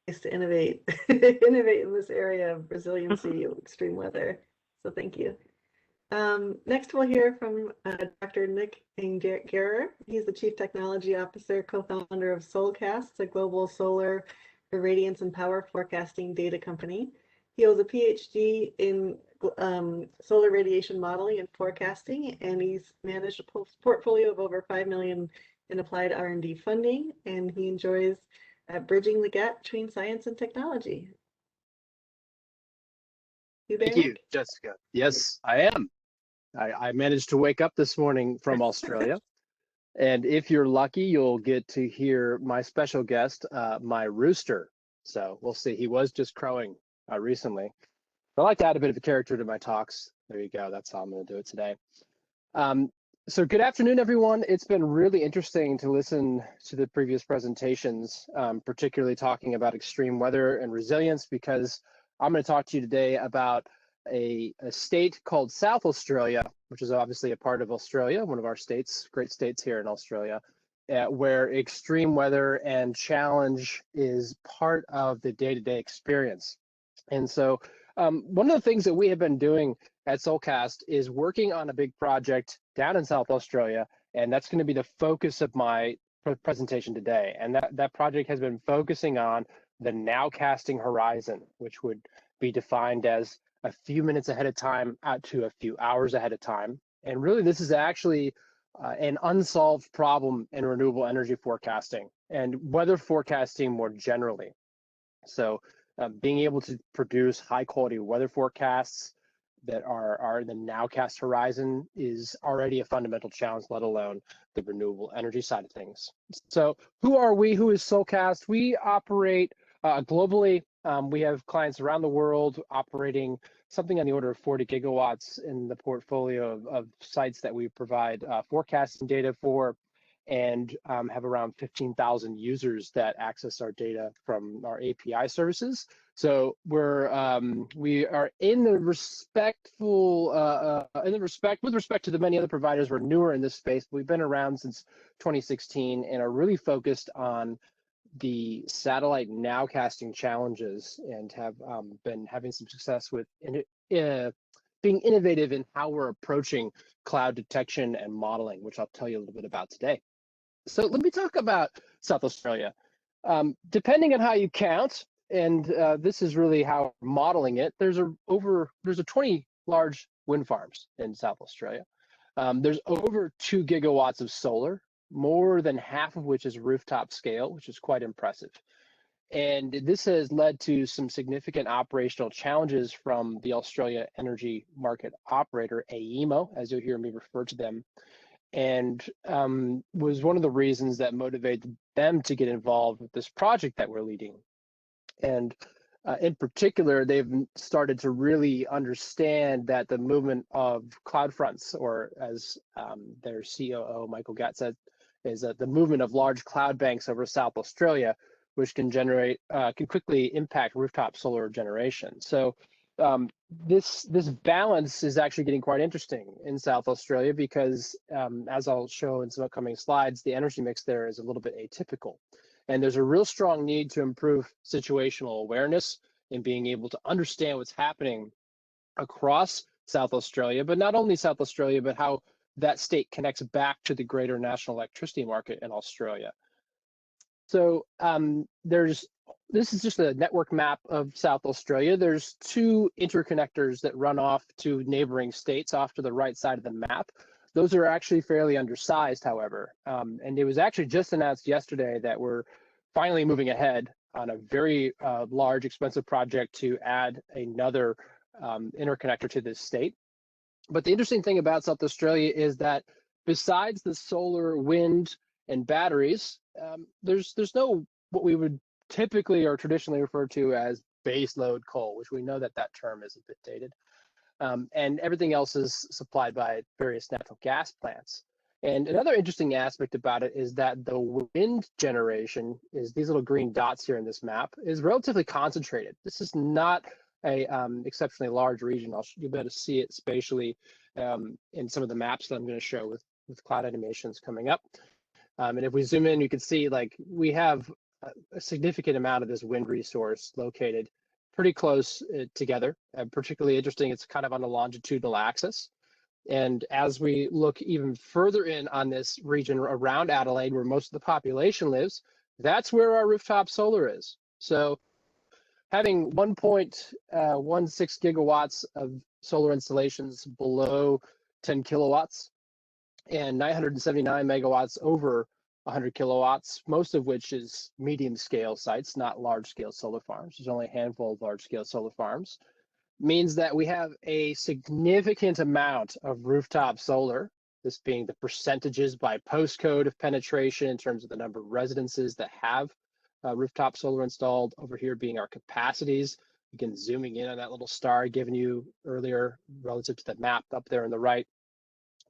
nice to innovate in this area of resiliency, extreme weather. So thank you. Next, we'll hear from Dr. Nick Engerer. He's the Chief Technology Officer, co-founder of Solcast, a global solar irradiance and power forecasting data company. He holds a PhD in solar radiation modeling and forecasting, and he's managed a portfolio of over $5 million in applied R&D funding, and he enjoys bridging the gap between science and technology. Thank you, Jessica. Yes, I am. I managed to wake up this morning from Australia. And if you're lucky, you'll get to hear my special guest, my rooster. So we'll see. He was just crowing recently. I like to add a bit of a character to my talks. There you go. That's how I'm going to do it today. So good afternoon, everyone. It's been really interesting to listen to the previous presentations, particularly talking about extreme weather and resilience, because I'm going to talk to you today about a state called South Australia, which is obviously a part of Australia, one of our states, great states here in Australia, where extreme weather and challenge is part of the day-to-day experience. And so one of the things that we have been doing at Solcast is working on a big project down in South Australia, and that's going to be the focus of my presentation today. And that project has been focusing on the Nowcasting horizon, which would be defined as a few minutes ahead of time out to a few hours ahead of time. And really, this is actually an unsolved problem in renewable energy forecasting and weather forecasting more generally. So being able to produce high quality weather forecasts that are in the nowcast horizon is already a fundamental challenge, let alone the renewable energy side of things. So who are we? Who is Solcast? We operate globally. We have clients around the world operating something on the order of 40 gigawatts in the portfolio of sites that we provide forecasting data for. and have around 15,000 users that access our data from our API services. So we are in the with respect to the many other providers, we're newer in this space. But we've been around since 2016 and are really focused on the satellite nowcasting challenges, and have been having some success with being innovative in how we're approaching cloud detection and modeling, which I'll tell you a little bit about today. So let me talk about South Australia. Depending on how you count, and this is really how we're modeling it, there's a 20 large wind farms in South Australia. There's over 2 gigawatts of solar, more than half of which is rooftop scale, which is quite impressive. And this has led to some significant operational challenges from the Australia Energy Market Operator, AEMO, as you'll hear me refer to them, and was one of the reasons that motivated them to get involved with this project that we're leading. And in particular, they've started to really understand that the movement of cloud fronts, or as their COO, Michael Gatt, said, is that the movement of large cloud banks over South Australia, which can quickly impact rooftop solar generation. So this balance is actually getting quite interesting in South Australia because, as I'll show in some upcoming slides, the energy mix there is a little bit atypical. And there's a real strong need to improve situational awareness and being able to understand what's happening across South Australia, but not only South Australia, but how that state connects back to the greater national electricity market in Australia. So this is just a network map of South Australia. There's 2 interconnectors that run off to neighboring states off to the right side of the map. Those are actually fairly undersized, however. And it was actually just announced yesterday that we're finally moving ahead on a very large, expensive project to add another interconnector to this state. But the interesting thing about South Australia is that besides the solar, wind, and batteries, there's no what we would typically or traditionally refer to as base load coal, which we know that term is a bit dated. And everything else is supplied by various natural gas plants. And another interesting aspect about it is that the wind generation, is these little green dots here in this map, is relatively concentrated. This is not a exceptionally large region. You'll be able to see it spatially in some of the maps that I'm going to show with cloud animations coming up. And if we zoom in, you can see like we have a significant amount of this wind resource located pretty close together. Particularly interesting, it's kind of on a longitudinal axis. And as we look even further in on this region around Adelaide, where most of the population lives, that's where our rooftop solar is. So having 1.16 gigawatts of solar installations below 10 kilowatts and 979 megawatts over 100 kilowatts, most of which is medium scale sites, not large scale solar farms. There's only a handful of large scale solar farms, means that we have a significant amount of rooftop solar, this being the percentages by postcode of penetration in terms of the number of residences that have rooftop solar installed, over here being our capacities. Again, zooming in on that little star given you earlier relative to the map up there on the right.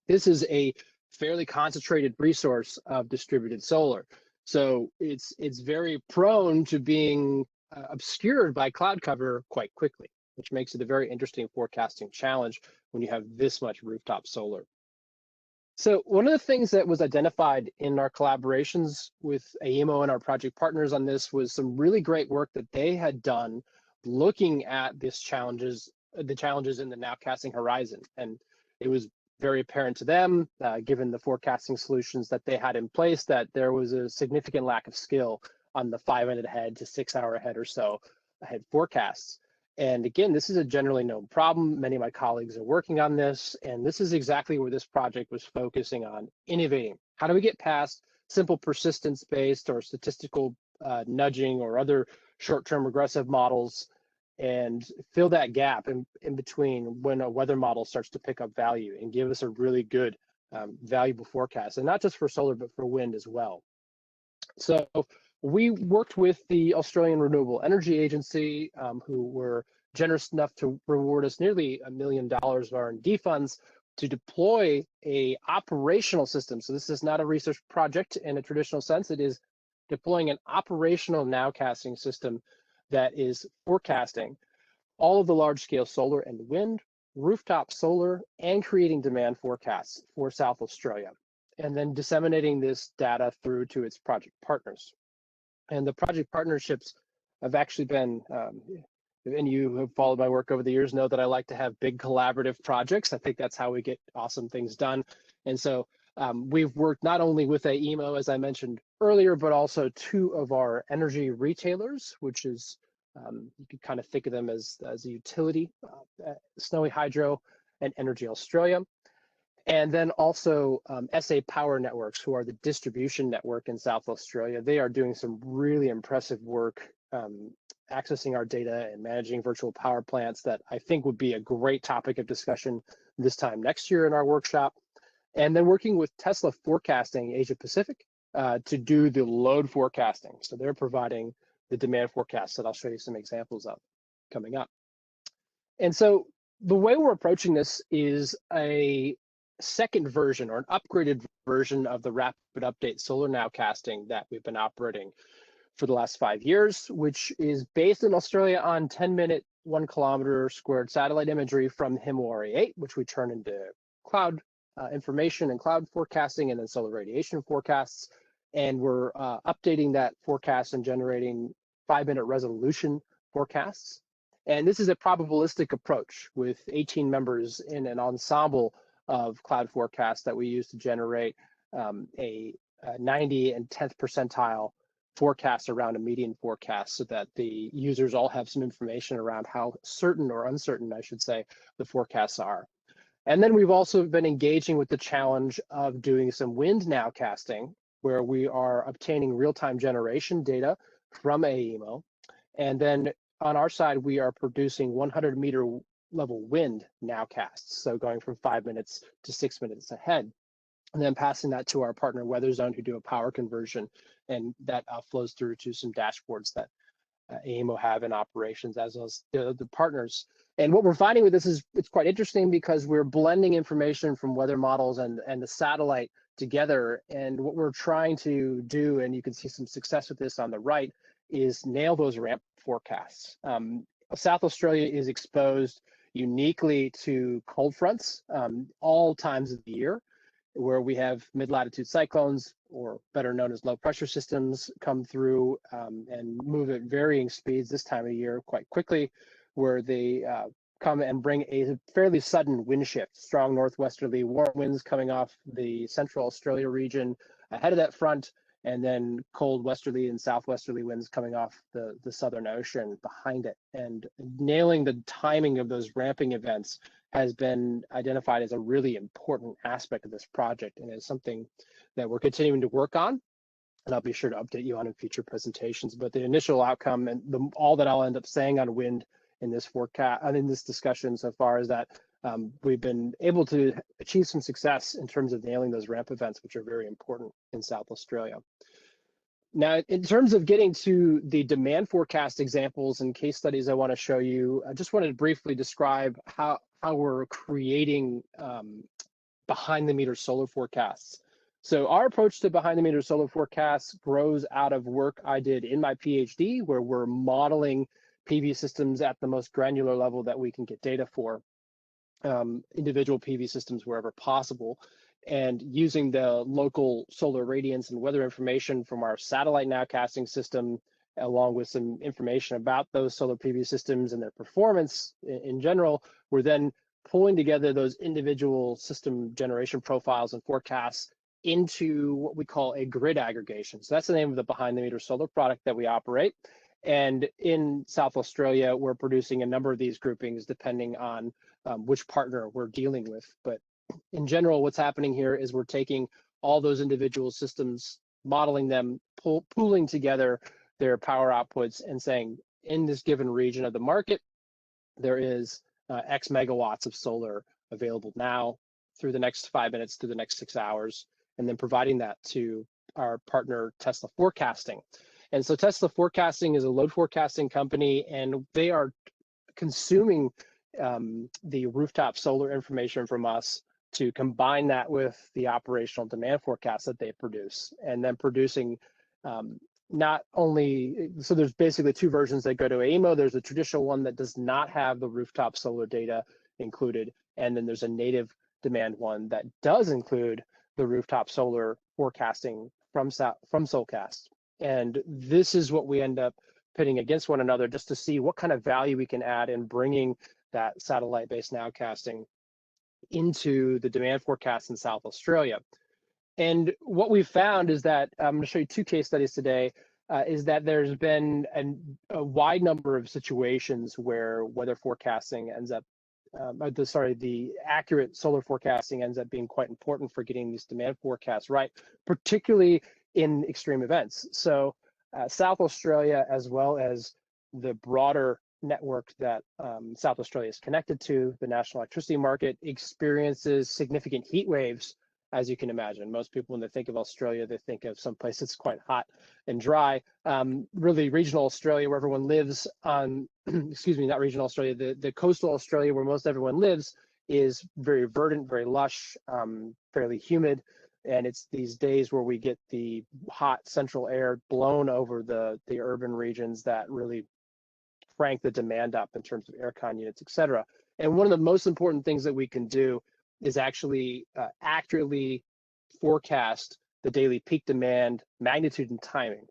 This is a fairly concentrated resource of distributed solar. So it's very prone to being obscured by cloud cover quite quickly, which makes it a very interesting forecasting challenge when you have this much rooftop solar. So one of the things that was identified in our collaborations with AEMO and our project partners on this was some really great work that they had done looking at the challenges in the nowcasting horizon. And it was very apparent to them, given the forecasting solutions that they had in place, that there was a significant lack of skill on the 5-minute ahead to 6-hour ahead or so ahead forecasts. And again, this is a generally known problem. Many of my colleagues are working on this, and this is exactly where this project was focusing on innovating. How do we get past simple persistence-based or statistical nudging or other short-term regressive models and fill that gap in between when a weather model starts to pick up value and give us a really good valuable forecast, and not just for solar, but for wind as well. So we worked with the Australian Renewable Energy Agency, who were generous enough to reward us nearly $1 million of R&D funds to deploy a operational system. So this is not a research project in a traditional sense. It is deploying an operational nowcasting system that is forecasting all of the large-scale solar and wind, rooftop solar, and creating demand forecasts for South Australia, and then disseminating this data through to its project partners. And the project partnerships have actually been, and you have followed my work over the years know that I like to have big collaborative projects. I think that's how we get awesome things done. And so we've worked not only with AEMO, as I mentioned earlier, but also two of our energy retailers, which is, you could kind of think of them as a utility, Snowy Hydro and Energy Australia. And then also SA Power Networks, who are the distribution network in South Australia. They are doing some really impressive work accessing our data and managing virtual power plants that I think would be a great topic of discussion this time next year in our workshop. And then working with Tesla Forecasting Asia Pacific to do the load forecasting. So they're providing the demand forecasts that I'll show you some examples of coming up. And so the way we're approaching this is a second version or an upgraded version of the rapid update solar nowcasting that we've been operating for the last 5 years, which is based in Australia on 10-minute, 1 kilometer squared satellite imagery from Himawari 8, which we turn into cloud information and cloud forecasting and then solar radiation forecasts. And we're updating that forecast and generating 5-minute resolution forecasts. And this is a probabilistic approach with 18 members in an ensemble of cloud forecasts that we use to generate a 90 and 10th percentile forecast around a median forecast so that the users all have some information around how certain or uncertain, I should say, the forecasts are. And then we've also been engaging with the challenge of doing some wind nowcasting, where we are obtaining real-time generation data from AEMO. And then on our side, we are producing 100-meter level wind nowcasts, so going from 5 minutes to 6 minutes ahead, and then passing that to our partner Weather Zone, who do a power conversion, and that flows through to some dashboards that AEMO have in operations, as well as the partners. And what we're finding with this is it's quite interesting because we're blending information from weather models and the satellite together. And what we're trying to do, and you can see some success with this on the right, is nail those ramp forecasts. South Australia is exposed uniquely to cold fronts all times of the year, where we have mid-latitude cyclones, or better known as low pressure systems, come through and move at varying speeds this time of year quite quickly, where they come and bring a fairly sudden wind shift, strong northwesterly warm winds coming off the central Australia region ahead of that front, and then cold westerly and southwesterly winds coming off the Southern Ocean behind it. And nailing the timing of those ramping events has been identified as a really important aspect of this project, and is something that we're continuing to work on. And I'll be sure to update you on in future presentations. But the initial outcome, and all that I'll end up saying on wind in this forecast, in this discussion so far, is that we've been able to achieve some success in terms of nailing those ramp events, which are very important in South Australia. Now, in terms of getting to the demand forecast examples and case studies I want to show you, I just wanted to briefly describe how we're creating behind the meter solar forecasts. So our approach to behind the meter solar forecasts grows out of work I did in my PhD, where we're modeling PV systems at the most granular level that we can get data for, individual PV systems wherever possible, and using the local solar radiance and weather information from our satellite nowcasting system, along with some information about those solar PV systems and their performance in general, we're then pulling together those individual system generation profiles and forecasts into what we call a grid aggregation. So that's the name of the behind the meter solar product that we operate. And in South Australia, we're producing a number of these groupings depending on which partner we're dealing with. But in general, what's happening here is we're taking all those individual systems, modeling them, pooling together their power outputs, and saying, in this given region of the market, there is X megawatts of solar available now through the next 5 minutes to the next 6 hours, and then providing that to our partner Tesla Forecasting. And so Tesla Forecasting is a load forecasting company, and they are consuming the rooftop solar information from us to combine that with the operational demand forecast that they produce, and then producing not only, so there's basically two versions that go to AEMO. There's a traditional one that does not have the rooftop solar data included, and then there's a native demand one that does include the rooftop solar forecasting from Solcast. And this is what we end up pitting against one another just to see what kind of value we can add in bringing that satellite-based nowcasting into the demand forecast in South Australia. And what we've found is that, I'm going to show you two case studies today, is that there's been a wide number of situations where weather forecasting ends up, the accurate solar forecasting ends up being quite important for getting these demand forecasts right, particularly in extreme events. So South Australia, as well as the broader network that South Australia is connected to, the national electricity market, experiences significant heat waves, as you can imagine. Most people, when they think of Australia, they think of some place that's quite hot and dry. Really, regional Australia, where everyone lives on, excuse me, not regional Australia, the coastal Australia, where most everyone lives, is very verdant, very lush, fairly humid. And it's these days where we get the hot central air blown over the urban regions that really crank the demand up in terms of aircon units, et cetera. And one of the most important things that we can do is actually accurately forecast the daily peak demand magnitude and timing.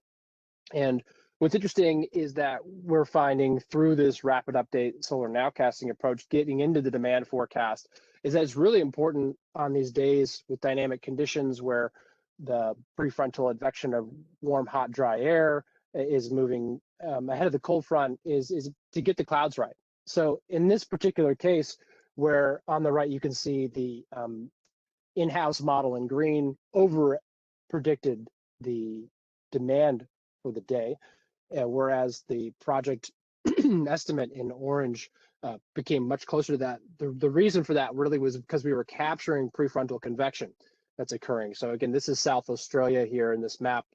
And what's interesting is that we're finding through this rapid update solar nowcasting approach, getting into the demand forecast, is that it's really important on these days with dynamic conditions where the prefrontal advection of warm, hot, dry air is moving ahead of the cold front, is to get the clouds right. So in this particular case, where on the right you can see the in-house model in green over predicted the demand for the day, whereas the project estimate in orange became much closer to that. The reason for that really was because we were capturing prefrontal convection that's occurring. So again, this is South Australia here in this map,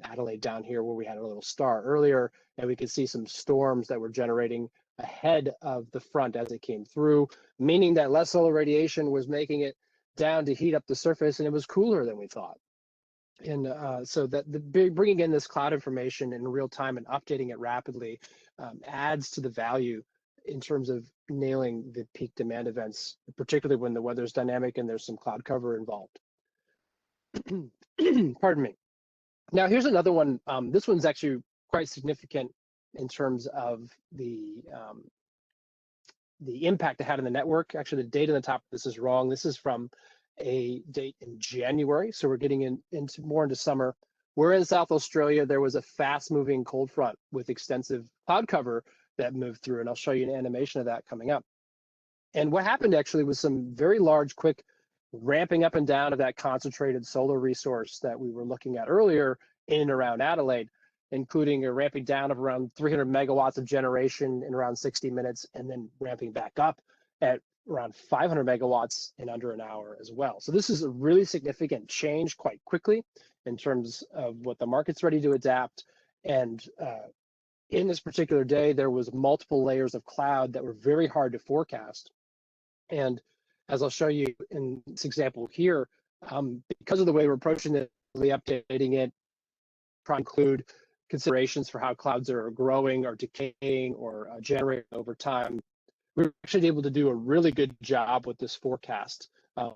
Adelaide down here where we had a little star earlier, and we could see some storms that were generating ahead of the front as it came through, meaning that less solar radiation was making it down to heat up the surface, and it was cooler than we thought. And so that bringing in this cloud information in real time and updating it rapidly adds to the value in terms of nailing the peak demand events, particularly when the weather's dynamic and there's some cloud cover involved. Pardon me. Now here's another one. This one's actually quite significant in terms of the impact it had on the network. Actually, the date on the top of this is wrong. This is from a date in January, so we're getting into summer. We're in South Australia. There was a fast-moving cold front with extensive cloud cover that moved through, and I'll show you an animation of that coming up. And what happened actually was some very large, quick ramping up and down of that concentrated solar resource that we were looking at earlier in and around Adelaide, including a ramping down of around 300 megawatts of generation in around 60 minutes, and then ramping back up at around 500 megawatts in under an hour as well. So this is a really significant change quite quickly in terms of what the market's ready to adapt. And in this particular day, there was multiple layers of cloud that were very hard to forecast. And as I'll show you in this example here, because of the way we're approaching it, updating it, try to include considerations for how clouds are growing or decaying or generating over time, we were actually able to do a really good job with this forecast. A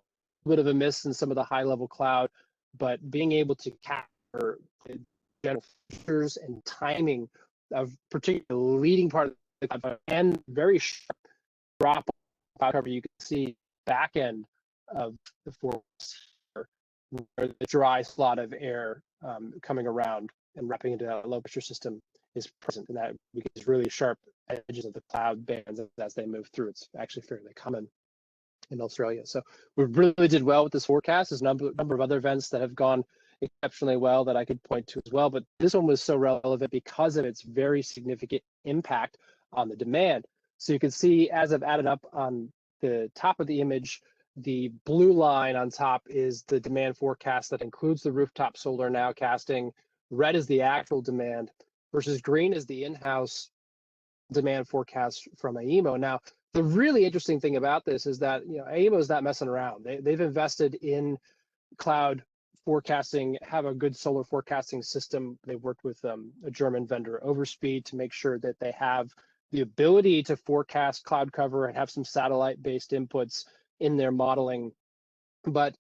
bit of a miss in some of the high-level cloud, but being able to capture the general features and timing of particular leading part of the cloud and very sharp drop cloud cover. You can see back end of the forecast where the dry slot of air coming around and wrapping into a low pressure system is present, and that becomes really sharp edges of the cloud bands as they move through. It's actually fairly common in Australia. So we really did well with this forecast. There's a number of other events that have gone exceptionally well that I could point to as well, but this one was so relevant because of its very significant impact on the demand. So you can see, as I've added up on the top of the image, the blue line on top is the demand forecast that includes the rooftop solar nowcasting. Red is the actual demand versus green is the in-house demand forecast from AEMO. Now, the really interesting thing about this is that AEMO is not messing around. They've invested in cloud forecasting, have a good solar forecasting system. They worked with a German vendor, Overspeed, to make sure that they have the ability to forecast cloud cover and have some satellite-based inputs in their modeling. But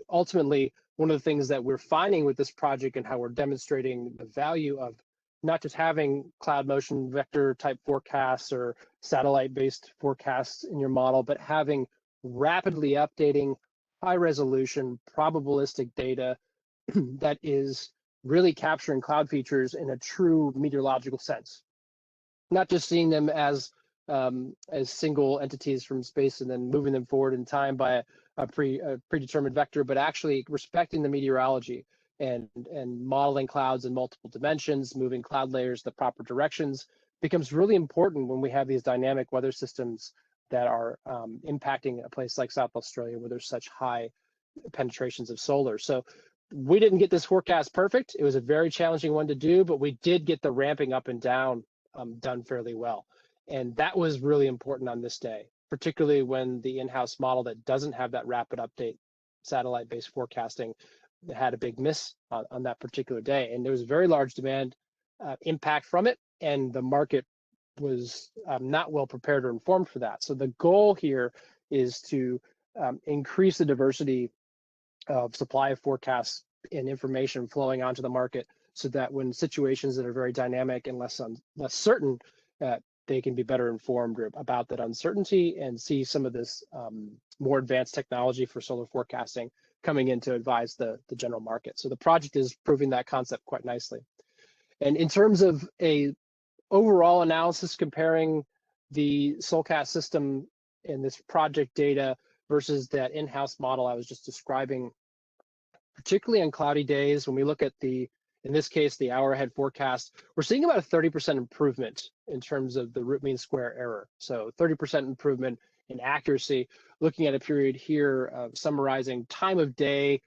ultimately, one of the things that we're finding with this project and how we're demonstrating the value of not just having cloud motion vector type forecasts or satellite-based forecasts in your model, but having rapidly updating high resolution probabilistic data that is really capturing cloud features in a true meteorological sense. Not just seeing them as single entities from space and then moving them forward in time by a predetermined vector, but actually respecting the meteorology and modeling clouds in multiple dimensions, moving cloud layers the proper directions becomes really important when we have these dynamic weather systems that are impacting a place like South Australia where there's such high penetrations of solar. So we didn't get this forecast perfect. It was a very challenging one to do, but we did get the ramping up and down done fairly well. And that was really important on this day, particularly when the in-house model that doesn't have that rapid update satellite-based forecasting had a big miss on that particular day. And there was very large demand impact from it, and the market was not well prepared or informed for that. So the goal here is to increase the diversity of supply of forecasts and information flowing onto the market so that when situations that are very dynamic and less certain, they can be better informed about that uncertainty and see some of this more advanced technology for solar forecasting coming in to advise the general market. So the project is proving that concept quite nicely. And in terms of a overall analysis comparing the Solcast system and this project data versus that in-house model I was just describing, particularly on cloudy days, when we look at in this case, the hour ahead forecast, we're seeing about a 30% improvement in terms of the root mean square error. So 30% improvement in accuracy, looking at a period here of summarizing time of day,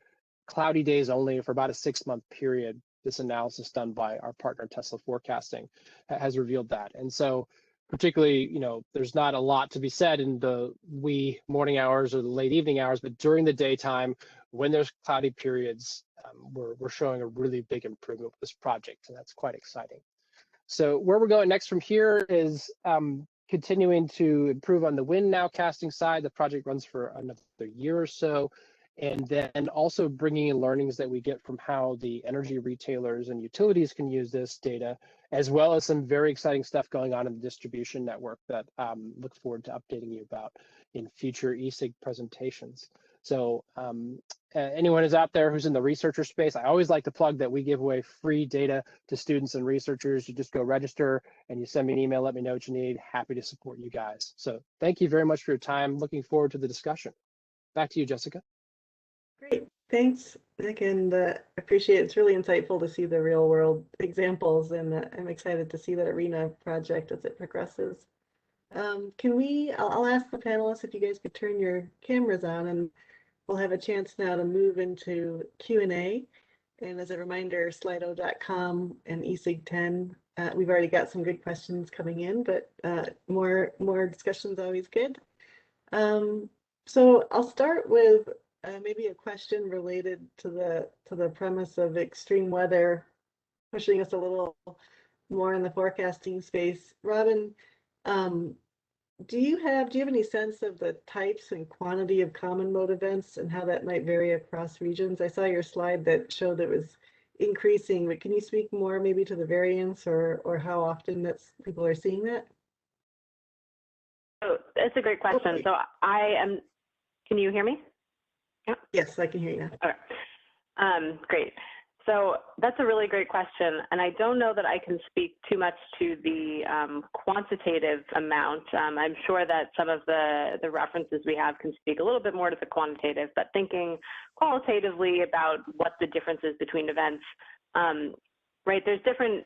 cloudy days only for about a 6-month period. This analysis done by our partner Tesla Forecasting has revealed that. And so particularly, there's not a lot to be said in the wee morning hours or the late evening hours, but during the daytime, when there's cloudy periods, we're showing a really big improvement with this project, and that's quite exciting. So where we're going next from here is continuing to improve on the wind nowcasting side. The project runs for another year or so, and then also bringing in learnings that we get from how the energy retailers and utilities can use this data, as well as some very exciting stuff going on in the distribution network that look forward to updating you about in future ESIG presentations. So anyone who's out there who's in the researcher space, I always like to plug that we give away free data to students and researchers. You just go register and you send me an email, let me know what you need. Happy to support you guys. So thank you very much for your time. Looking forward to the discussion. Back to you, Jessica. Great, thanks, Nick, and appreciate it. It's really insightful to see the real world examples, and I'm excited to see that ARENA project as it progresses. I'll ask the panelists if you guys could turn your cameras on, and we'll have a chance now to move into Q&A. And as a reminder, slido.com and ESIG 10, we've already got some good questions coming in, but more discussion's always good. So I'll start with maybe a question related to the premise of extreme weather, pushing us a little more in the forecasting space. Robin, do you have any sense of the types and quantity of common mode events and how that might vary across regions? I saw your slide that showed it was increasing, but can you speak more maybe to the variance or how often people are seeing that? So it's a great question. Okay. So can you hear me? Yeah. Yes, I can hear you now. Okay. Great. So that's a really great question, and I don't know that I can speak too much to the quantitative amount. I'm sure that some of the references we have can speak a little bit more to the quantitative, but thinking qualitatively about what the difference is between events, right? There's different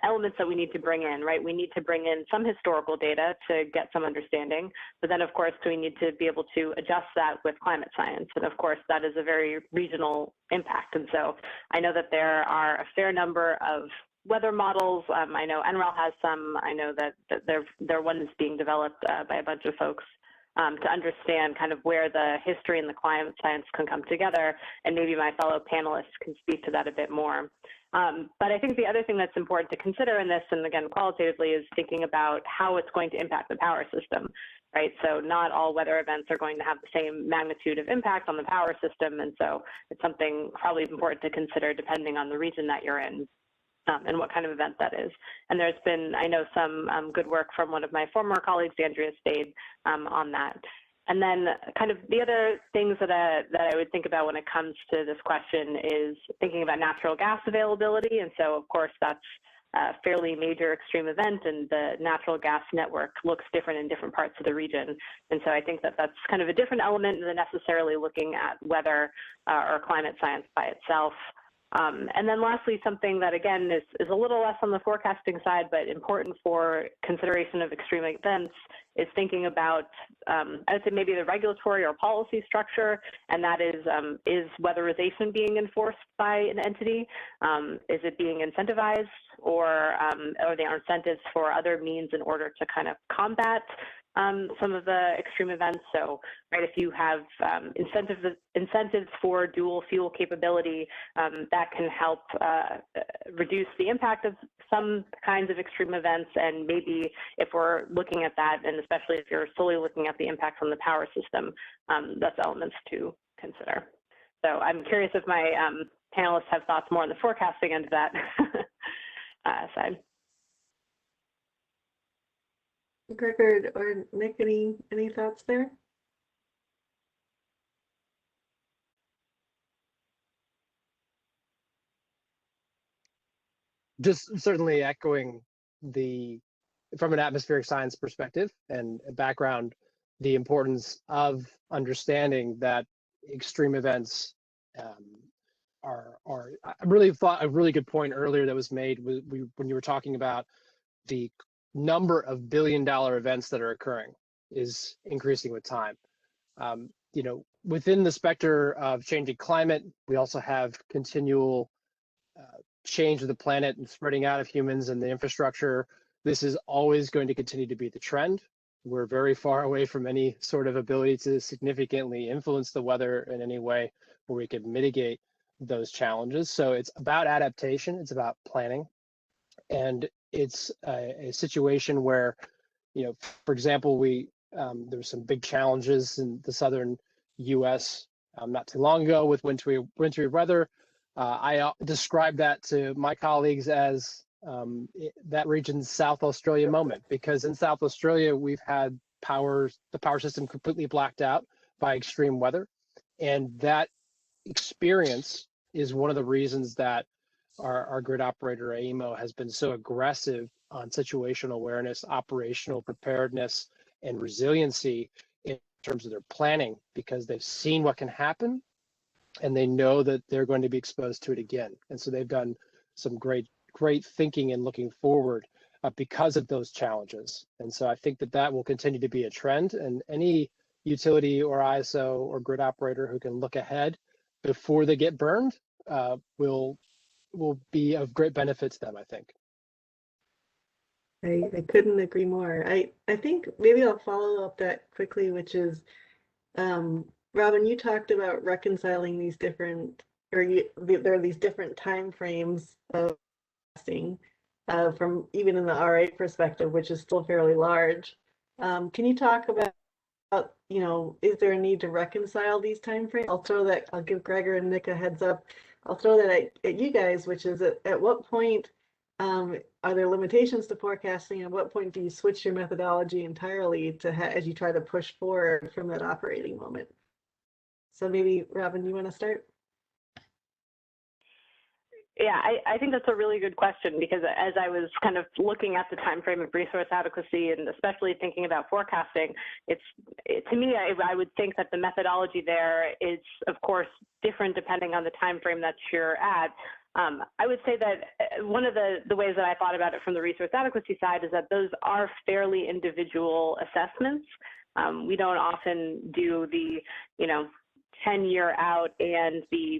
elements that we need to bring in, right? We need to bring in some historical data to get some understanding, but then of course we need to be able to adjust that with climate science. And of course that is a very regional impact. And so I know that there are a fair number of weather models. I know NREL has some. I know that they're one that's being developed by a bunch of folks to understand kind of where the history and the climate science can come together, and maybe my fellow panelists can speak to that a bit more. But I think the other thing that's important to consider in this, and again qualitatively, is thinking about how it's going to impact the power system, right? So not all weather events are going to have the same magnitude of impact on the power system, and so it's something probably important to consider depending on the region that you're in. And what kind of event that is. And there's been, I know, some good work from one of my former colleagues, Andrea Spade, on that. And then kind of the other things that I would think about when it comes to this question is thinking about natural gas availability. And so, of course, that's a fairly major extreme event, and the natural gas network looks different in different parts of the region. And so I think that that's kind of a different element than necessarily looking at weather or climate science by itself. And then lastly, something that again is a little less on the forecasting side, but important for consideration of extreme events, is thinking about, I would say maybe the regulatory or policy structure, and that is weatherization being enforced by an entity? Is it being incentivized, or are there incentives for other means in order to kind of combat some of the extreme events? So, right, if you have incentives for dual fuel capability, that can help reduce the impact of some kinds of extreme events. And maybe if we're looking at that, and especially if you're solely looking at the impacts on the power system, that's elements to consider. So I'm curious if my panelists have thoughts more on the forecasting end of that side. Gregor or Nick, any thoughts there? Just certainly echoing from an atmospheric science perspective and background, the importance of understanding that extreme events are. I really thought a really good point earlier that was made when you were talking about the number of billion-dollar events that are occurring is increasing with time. You know, within the specter of changing climate, we also have continual change of the planet and spreading out of humans and the infrastructure. This is always going to continue to be the trend. We're very far away from any sort of ability to significantly influence the weather in any way where we could mitigate those challenges. So it's about adaptation, it's about planning. And it's a situation where, you know, for example, there's some big challenges in the southern U.S. Not too long ago with wintry weather. I described that to my colleagues as that region's South Australia moment, because in South Australia we've had the power system completely blacked out by extreme weather, and that experience is one of the reasons that our grid operator AEMO has been so aggressive on situational awareness, operational preparedness, and resiliency in terms of their planning, because they've seen what can happen and they know that they're going to be exposed to it again. And so they've done some great thinking and looking forward because of those challenges. And so I think that will continue to be a trend, and any utility or ISO or grid operator who can look ahead before they get burned will be of great benefit to them, I think. I couldn't agree more. I think maybe I'll follow up that quickly, which is, Robin, you talked about reconciling these different, there are these different time frames of testing from even in the RA perspective, which is still fairly large. Can you talk about, you know, is there a need to reconcile these time frames? I'll give Gregor and Nick a heads up. I'll throw that at you guys, which is at what point are there limitations to forecasting? At what point do you switch your methodology entirely as you try to push forward from that operating moment? So maybe, Robin, you want to start? Yeah, I think that's a really good question, because as I was kind of looking at the time frame of resource adequacy, and especially thinking about forecasting, to me, I would think that the methodology there is, of course, different depending on the time frame that you're at. I would say that one of the ways that I thought about it from the resource adequacy side is that those are fairly individual assessments. We don't often do the, 10-year out and the,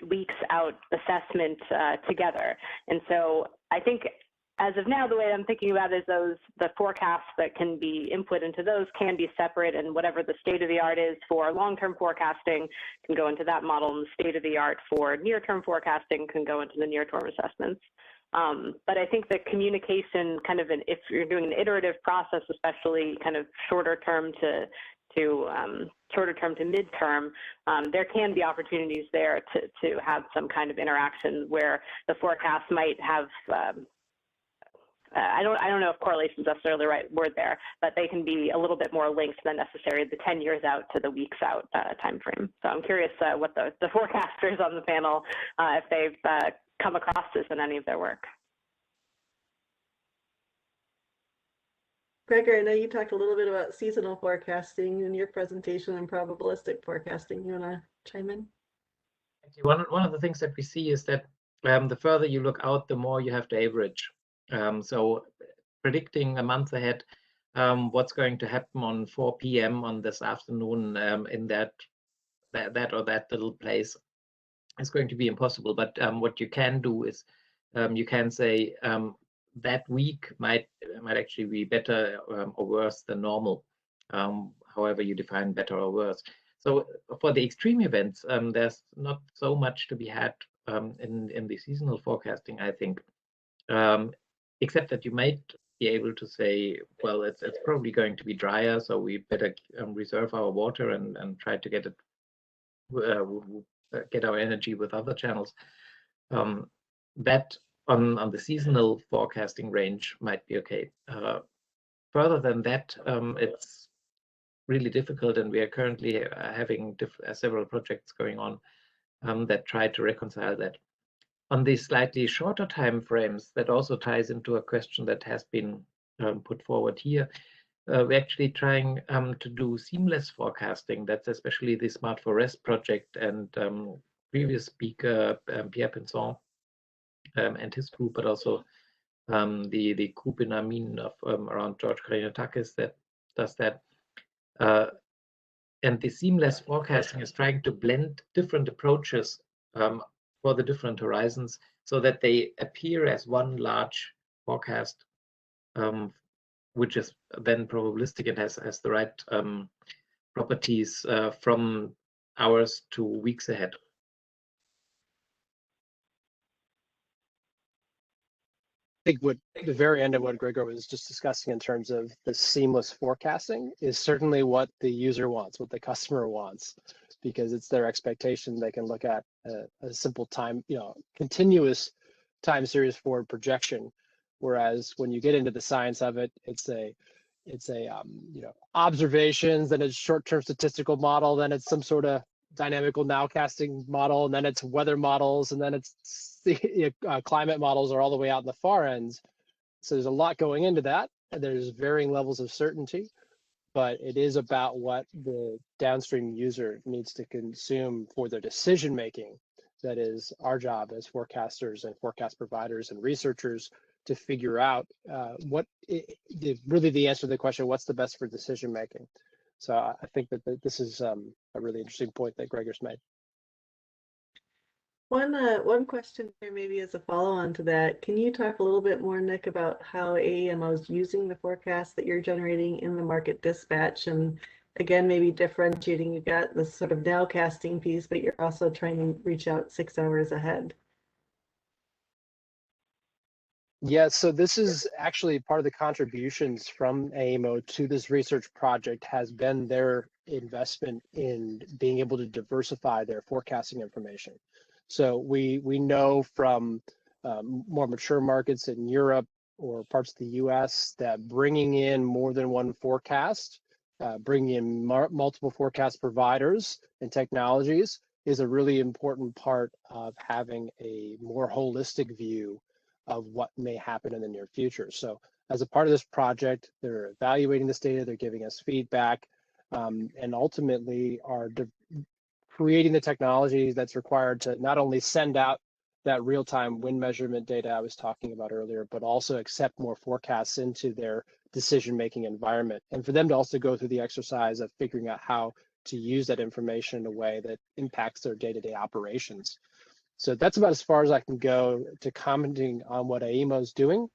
weeks out assessment together. And so I think as of now, the way I'm thinking about it is the forecasts that can be input into those can be separate, and whatever the state of the art is for long-term forecasting can go into that model, and the state of the art for near-term forecasting can go into the near-term assessments. But I think that communication if you're doing an iterative process, especially kind of shorter term to midterm, there can be opportunities there to have some kind of interaction where the forecast might have, I don't know if correlation is necessarily the right word there, but they can be a little bit more linked than necessarily the 10 years out to the weeks out time frame. So I'm curious what the forecasters on the panel, if they've come across this in any of their work. Gregor, I know you talked a little bit about seasonal forecasting in your presentation and probabilistic forecasting. You want to chime in? One of the things that we see is that the further you look out, the more you have to average. So predicting a month ahead what's going to happen on 4 p.m. on this afternoon in that little place is going to be impossible. But what you can do is you can say that week might actually be better or worse than normal, however you define better or worse. So for the extreme events, there's not so much to be had in the seasonal forecasting, I think, except that you might be able to say, well, it's probably going to be drier, so we better reserve our water and try to get our energy with other channels. That on the seasonal forecasting range might be okay. Further than that, it's really difficult, and we are currently having several projects going on that try to reconcile that. On these slightly shorter time frames, that also ties into a question that has been put forward here. We're actually trying to do seamless forecasting. That's especially the Smart for Rest project, and previous speaker, Pierre Pinson, and his group, but also the group in Armin around George Karinatakis that does that. And the seamless forecasting is trying to blend different approaches for the different horizons so that they appear as one large forecast, which is then probabilistic and has the right properties from hours to weeks ahead. I think what the very end of what Gregor was just discussing in terms of the seamless forecasting is certainly what the user wants, what the customer wants, because it's their expectation. They can look at a simple time, continuous time series forward projection. Whereas when you get into the science of it, it's observations, then it's short-term statistical model, then it's some sort of dynamical nowcasting model, and then it's weather models, and then it's climate models are all the way out in the far ends. So there's a lot going into that, and there's varying levels of certainty, but it is about what the downstream user needs to consume for their decision making. That is our job as forecasters and forecast providers and researchers to figure out really the answer to the question, what's the best for decision making? So I think that this is a really interesting point that Gregor's made. One question here maybe as a follow-on to that. Can you talk a little bit more, Nick, about how AEMO is using the forecast that you're generating in the market dispatch? And again, maybe differentiating, you've got this sort of nowcasting piece, but you're also trying to reach out 6 hours ahead. Yeah, so this is actually part of the contributions from AEMO to this research project has been their investment in being able to diversify their forecasting information. So we know from more mature markets in Europe or parts of the US that bringing in more than one forecast, bringing in multiple forecast providers and technologies is a really important part of having a more holistic view of what may happen in the near future. So as a part of this project, they're evaluating this data, they're giving us feedback, and ultimately are creating the technology that's required to not only send out that real-time wind measurement data I was talking about earlier, but also accept more forecasts into their decision-making environment. And for them to also go through the exercise of figuring out how to use that information in a way that impacts their day-to-day operations. So that's about as far as I can go to commenting on what AEMO is doing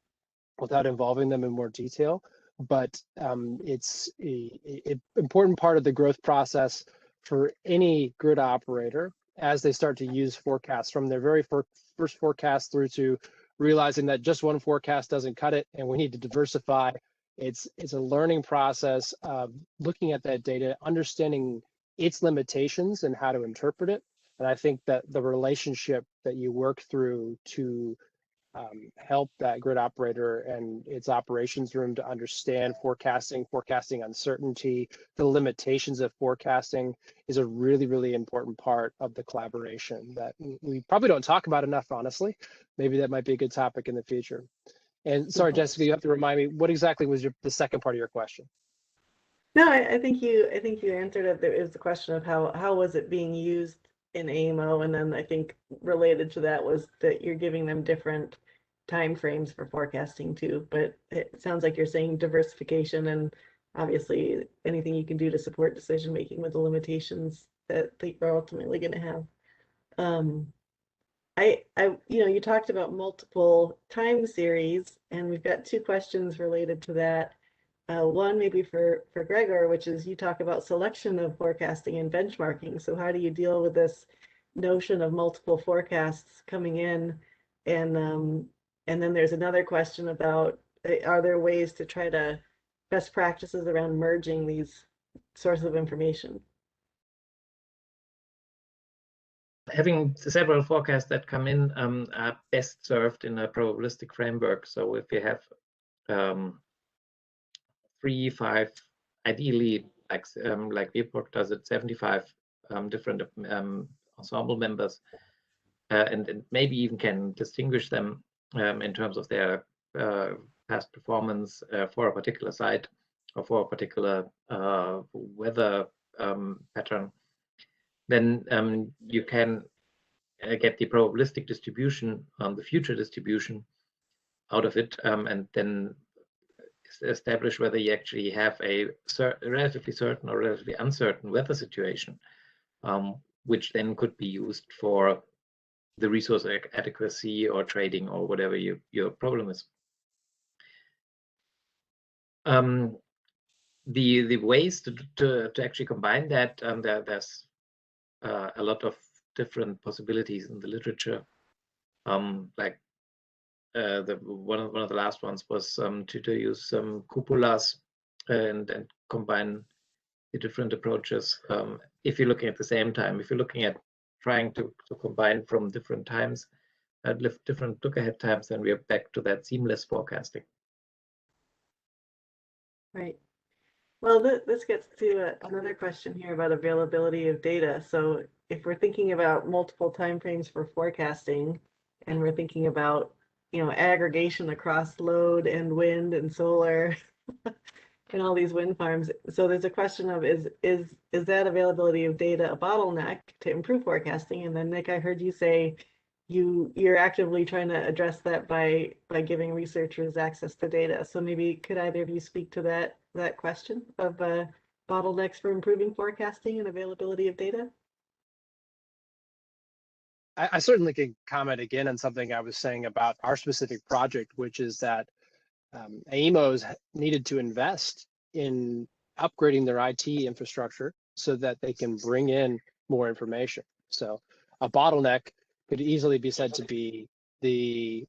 without involving them in more detail. But it's an important part of the growth process for any grid operator as they start to use forecasts from their very first forecast through to realizing that just one forecast doesn't cut it and we need to diversify. It's a learning process of looking at that data, understanding its limitations and how to interpret it. And I think that the relationship that you work through to help that grid operator and its operations room to understand forecasting uncertainty, the limitations of forecasting is a really, really important part of the collaboration that we probably don't talk about enough, honestly. Maybe that might be a good topic in the future. And sorry, Jessica, you have to remind me, what exactly was the second part of your question? No, I think you answered it. There is the question of how was it being used in AEMO, and then I think related to that was that you're giving them different time frames for forecasting too. But it sounds like you're saying diversification, and obviously anything you can do to support decision making with the limitations that you're ultimately going to have. You talked about multiple time series, and we've got two questions related to that. One maybe for Gregor, which is you talk about selection of forecasting and benchmarking. So how do you deal with this notion of multiple forecasts coming in? And then there's another question about, are there ways to try to best practices around merging these sources of information? Having several forecasts that come in are best served in a probabilistic framework. So if you have 3, 5, ideally like VPROC does it, 75 different ensemble members, and maybe even can distinguish them in terms of their past performance for a particular site or for a particular weather pattern, then you can get the probabilistic distribution, the future distribution out of it, and then establish whether you actually have a relatively certain or relatively uncertain weather situation, which then could be used for the resource adequacy or trading or whatever your problem is. The ways to actually combine that, there's a lot of different possibilities in the literature. Like one of the last ones was to use some cupulas and combine the different approaches. If you're looking at the same time, if you're looking at trying to combine from different times, different look-ahead times, then we are back to that seamless forecasting. Right. Well, this gets to another question here about availability of data. So if we're thinking about multiple timeframes for forecasting, and we're thinking about aggregation across load and wind and solar and all these wind farms, so there's a question of is that availability of data a bottleneck to improve forecasting? And then Nick, I heard you say you're actively trying to address that by giving researchers access to data. So maybe could either of you speak to that question of bottlenecks for improving forecasting and availability of data? I certainly can comment again on something I was saying about our specific project, which is that AEMO's needed to invest in upgrading their IT infrastructure so that they can bring in more information. So a bottleneck could easily be said to be the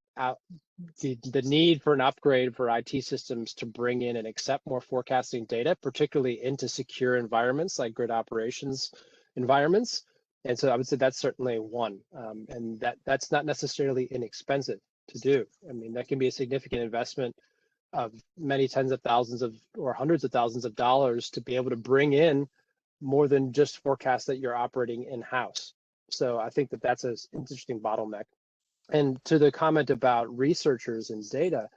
need for an upgrade for IT systems to bring in and accept more forecasting data, particularly into secure environments like grid operations environments. And so I would say that's certainly one, and that's not necessarily inexpensive to do. I mean, that can be a significant investment of many tens of thousands of or hundreds of thousands of dollars to be able to bring in more than just forecasts that you're operating in-house. So I think that that's an interesting bottleneck. And to the comment about researchers and data,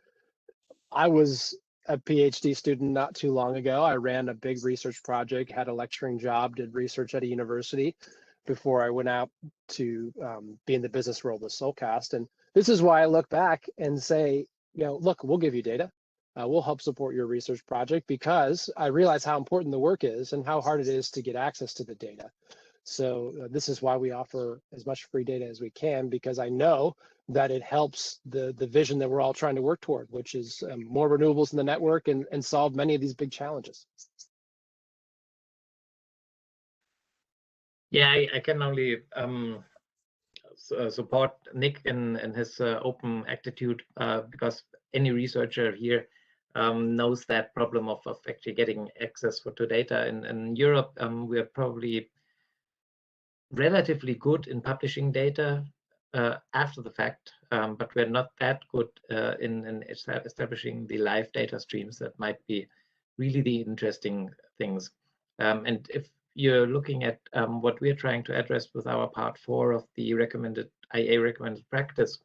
I was a PhD student not too long ago. I ran a big research project, had a lecturing job, did research at a university before I went out to be in the business world with Solcast. And this is why I look back and say, look, we'll give you data. We'll help support your research project, because I realize how important the work is and how hard it is to get access to the data. So this is why we offer as much free data as we can, because I know that it helps the vision that we're all trying to work toward, which is more renewables in the network and solve many of these big challenges. Yeah, I can only support Nick in his open attitude, because any researcher here knows that problem of actually getting access to data. In Europe, we are probably relatively good in publishing data after the fact, but we're not that good in establishing the live data streams that might be really the interesting things. And if you're looking at what we're trying to address with our part 4 of the IA recommended practice,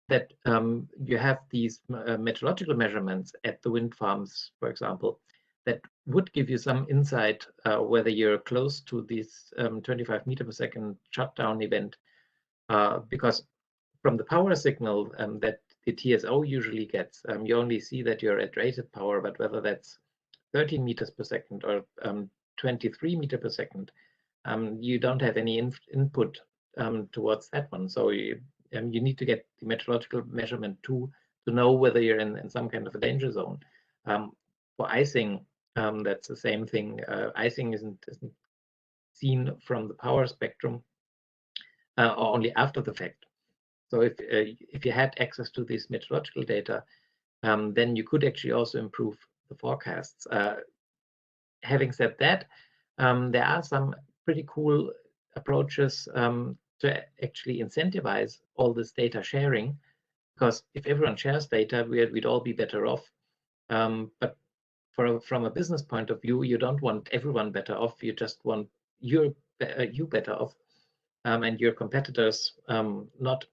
that you have these meteorological measurements at the wind farms, for example, that would give you some insight whether you're close to this 25 meter per second shutdown event, because from the power signal that the TSO usually gets, you only see that you're at rated power, but whether that's 13 meters per second or 23 meter per second, you don't have any input towards that one. So you need to get the meteorological measurement to know whether you're in some kind of a danger zone. For icing, that's the same thing. Icing isn't seen from the power spectrum or only after the fact. So if you had access to this meteorological data, then you could actually also improve the forecasts. Having said that, there are some pretty cool approaches to actually incentivize all this data sharing, because if everyone shares data, we'd all be better off. But from a business point of view, you don't want everyone better off. You just want you better off, and your competitors not.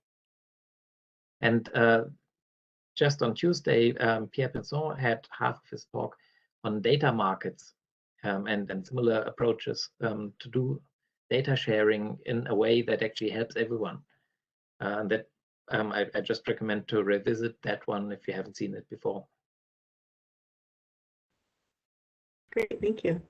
And just on Tuesday, Pierre Pinson had half of his talk on data markets and similar approaches to do data sharing in a way that actually helps everyone. That I just recommend to revisit that one if you haven't seen it before. Great, thank you.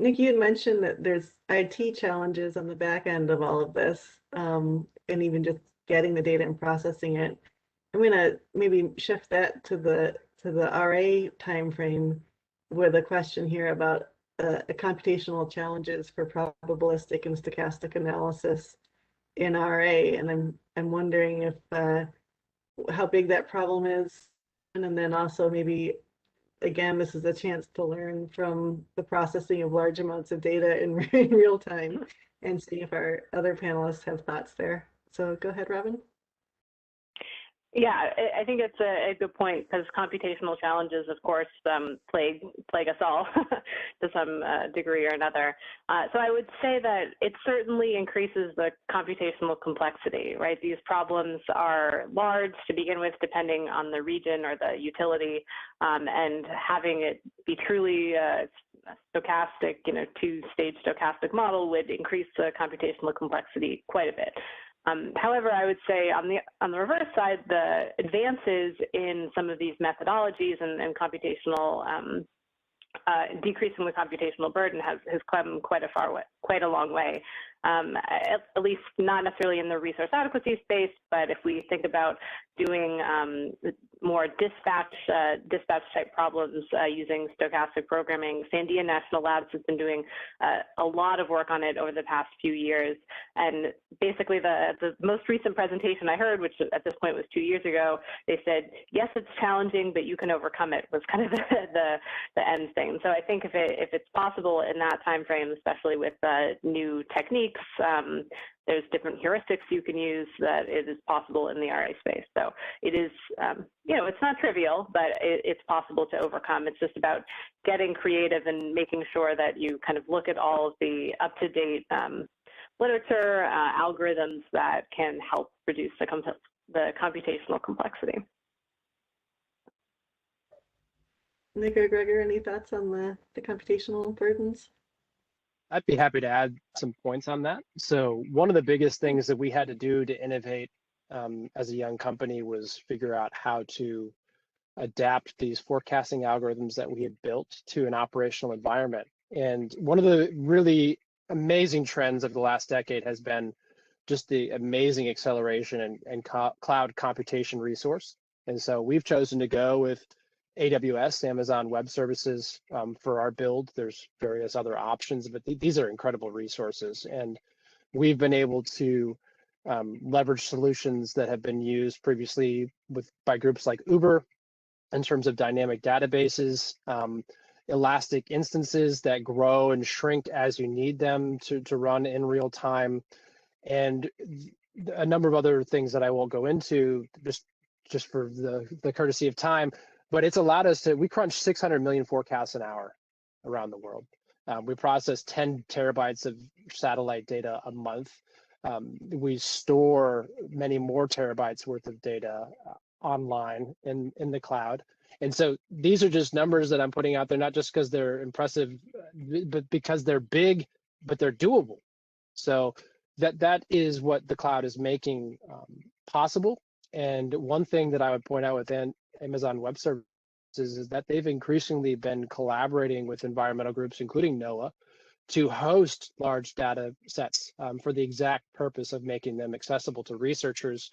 Nick, you had mentioned that there's IT challenges on the back end of all of this, and even just getting the data and processing it. I'm gonna maybe shift that to the RA timeframe with a question here about computational challenges for probabilistic and stochastic analysis in RA, and I'm wondering if how big that problem is, and then also maybe again, this is a chance to learn from the processing of large amounts of data in real time and see if our other panelists have thoughts there. So go ahead, Robin. Yeah, I think it's a good point, because computational challenges, of course, plague us all to some degree or another. So I would say that it certainly increases the computational complexity, right? These problems are large to begin with, depending on the region or the utility, and having it be truly stochastic, two-stage stochastic model would increase the computational complexity quite a bit. However, I would say on the reverse side, the advances in some of these methodologies and computational decreasing the computational burden has come quite a long way. At least not necessarily in the resource adequacy space, but if we think about doing more dispatch type problems using stochastic programming, Sandia National Labs has been doing a lot of work on it over the past few years. And basically the most recent presentation I heard, which at this point was 2 years ago, they said, yes, it's challenging, but you can overcome it, was kind of the end thing. So I think if it's possible in that time frame, especially with new techniques, there's different heuristics you can use, that it is possible in the RA space. So it is, it's not trivial, but it's possible to overcome. It's just about getting creative and making sure that you kind of look at all of the up-to-date literature, algorithms that can help reduce the computational complexity. Nick or Gregor, any thoughts on the computational burdens? I'd be happy to add some points on that. So one of the biggest things that we had to do to innovate as a young company was figure out how to adapt these forecasting algorithms that we had built to an operational environment. And one of the really amazing trends of the last decade has been just the amazing acceleration and cloud computation resource. And so we've chosen to go with AWS, Amazon Web Services, for our build. There's various other options, but these are incredible resources. And we've been able to leverage solutions that have been used previously by groups like Uber in terms of dynamic databases, elastic instances that grow and shrink as you need them to run in real time, and a number of other things that I won't go into just for the courtesy of time. But it's allowed us we crunch 600 million forecasts an hour around the world. We process 10 terabytes of satellite data a month. We store many more terabytes worth of data online in the cloud. And so these are just numbers that I'm putting out there, not just because they're impressive, but because they're big, but they're doable. So that is what the cloud is making possible. And one thing that I would point out with Amazon Web Services is that they've increasingly been collaborating with environmental groups, including NOAA, to host large data sets for the exact purpose of making them accessible to researchers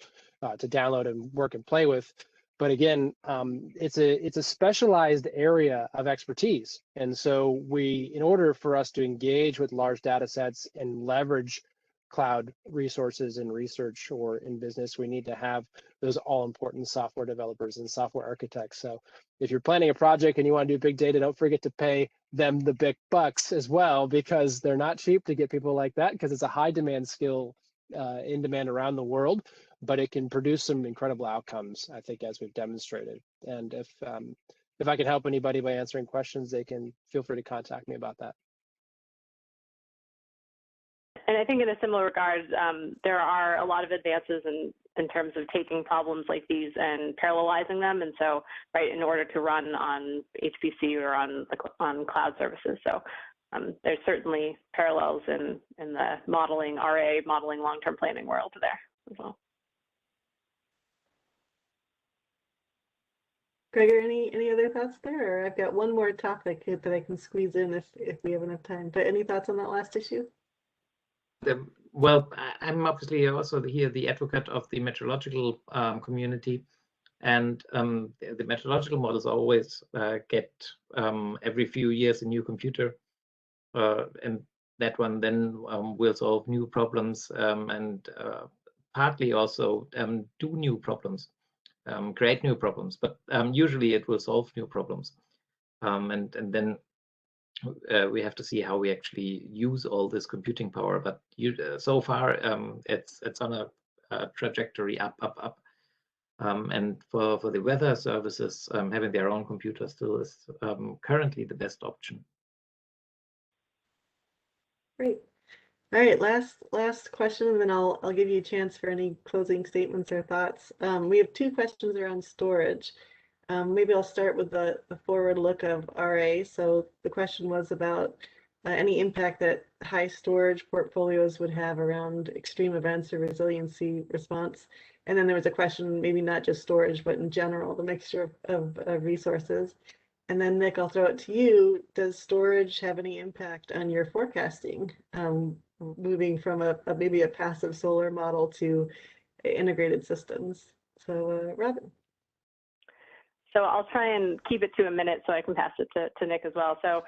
to download and work and play with. But again, it's a specialized area of expertise. And so in order for us to engage with large data sets and leverage cloud resources in research or in business, we need to have those all-important software developers and software architects. So if you're planning a project and you want to do big data, don't forget to pay them the big bucks as well, because they're not cheap to get people like that, because it's a high demand skill in demand around the world, but it can produce some incredible outcomes, I think, as we've demonstrated. And if I can help anybody by answering questions, they can feel free to contact me about that. And I think in a similar regard, there are a lot of advances in terms of taking problems like these and parallelizing them. And so, right, in order to run on HPC or on cloud services. So there's certainly parallels in the modeling, RA, modeling long-term planning world there as well. Gregor, any other thoughts there? Or I've got one more topic that I can squeeze in if we have enough time. But any thoughts on that last issue? Well, I'm obviously also here the advocate of the meteorological community, and the meteorological models always get every few years a new computer, and that one then will solve new problems and partly also do new problems, create new problems, but usually it will solve new problems, and then we have to see how we actually use all this computing power. But so far, it's on a trajectory up. And for the weather services, having their own computer still is currently the best option. Great. All right, last question, and then I'll give you a chance for any closing statements or thoughts. We have two questions around storage. Maybe I'll start with the forward look of RA. So the question was about any impact that high storage portfolios would have around extreme events or resiliency response. And then there was a question, maybe not just storage, but in general, the mixture of resources. And then Nick, I'll throw it to you. Does storage have any impact on your forecasting, moving from maybe a passive solar model to integrated systems? So Robin. So I'll try and keep it to a minute so I can pass it to Nick as well. So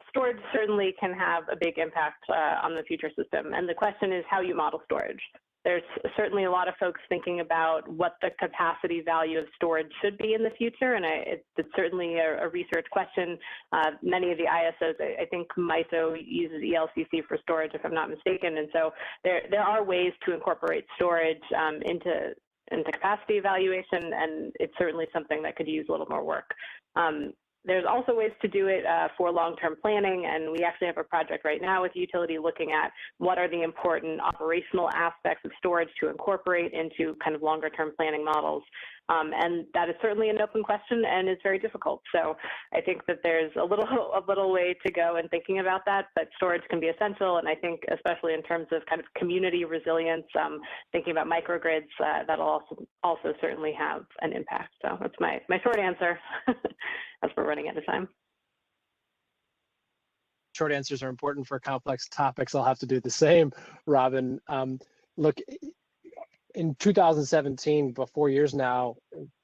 storage certainly can have a big impact on the future system. And the question is how you model storage. There's certainly a lot of folks thinking about what the capacity value of storage should be in the future. And it's certainly a research question. Many of the ISOs, I think MISO uses ELCC for storage, if I'm not mistaken. And so there are ways to incorporate storage into capacity evaluation, and it's certainly something that could use a little more work. There's also ways to do it for long-term planning, and we actually have a project right now with utility looking at what are the important operational aspects of storage to incorporate into kind of longer-term planning models. And that is certainly an open question and is very difficult. So I think that there's a little way to go in thinking about that, but storage can be essential. And I think especially in terms of kind of community resilience, thinking about microgrids, that'll also certainly have an impact. So that's my short answer as we're running out of time. short answers are important for complex topics. I'll have to do the same, Robin. Look, in 2017, for 4 years now,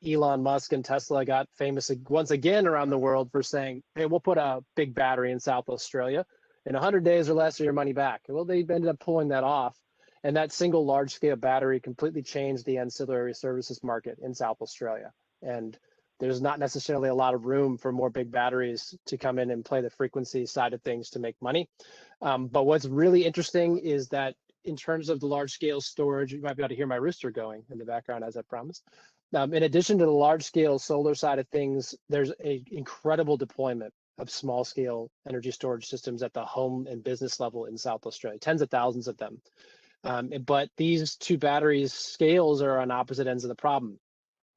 Elon Musk and Tesla got famous once again around the world for saying, hey, we'll put a big battery in South Australia. In 100 days or less, your money back. Well, they ended up pulling that off. And that single large-scale battery completely changed the ancillary services market in South Australia. And there's not necessarily a lot of room for more big batteries to come in and play the frequency side of things to make money. But what's really interesting is that in terms of the large-scale storage, you might be able to hear my rooster going in the background as I promised. In addition to the large-scale solar side of things, there's an incredible deployment of small-scale energy storage systems at the home and business level in South Australia, tens of thousands of them. But these two batteries scales are on opposite ends of the problem.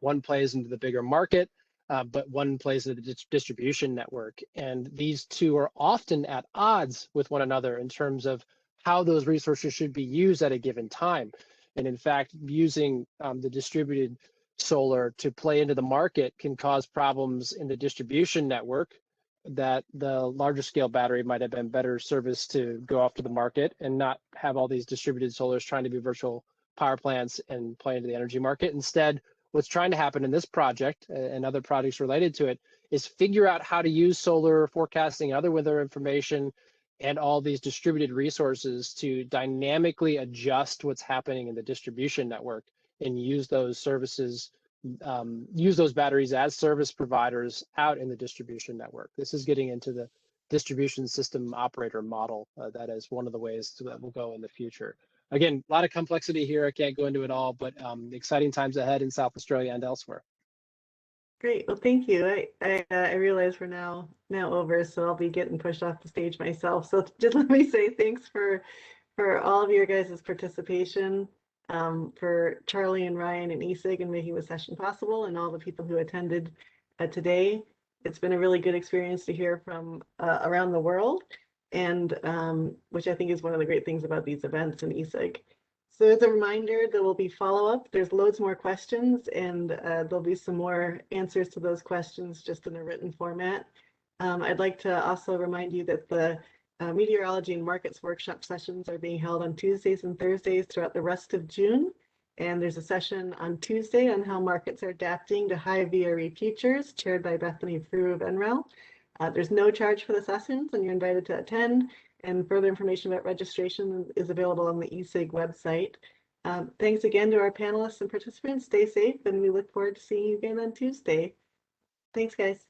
One plays into the bigger market, but one plays into the distribution network. And these two are often at odds with one another in terms of how those resources should be used at a given time. And in fact, using the distributed solar to play into the market can cause problems in the distribution network that the larger scale battery might have been better serviced to go off to the market and not have all these distributed solars trying to be virtual power plants and play into the energy market. Instead, what's trying to happen in this project and other projects related to it is figure out how to use solar forecasting and other weather information and all these distributed resources to dynamically adjust what's happening in the distribution network and use those services, use those batteries as service providers out in the distribution network. This is getting into the distribution system operator model. That is one of the ways that will go in the future. Again, a lot of complexity here. I can't go into it all, but exciting times ahead in South Australia and elsewhere. Great. Well, thank you. I realize we're now over, so I'll be getting pushed off the stage myself. So just let me say thanks for all of your guys' participation, for Charlie and Ryan and ESIG and making the session possible, and all the people who attended today. It's been a really good experience to hear from around the world, and which I think is one of the great things about these events in ESIG. So as a reminder, there will be follow-up. There's loads more questions, and there'll be some more answers to those questions just in a written format. I'd like to also remind you that the Meteorology and Markets workshop sessions are being held on Tuesdays and Thursdays throughout the rest of June. And there's a session on Tuesday on how markets are adapting to high VRE futures, chaired by Bethany Frew of NREL. There's no charge for the sessions, and you're invited to attend. And further information about registration is available on the ESIG website. Thanks again to our panelists and participants. Stay safe, and we look forward to seeing you again on Tuesday. Thanks, guys.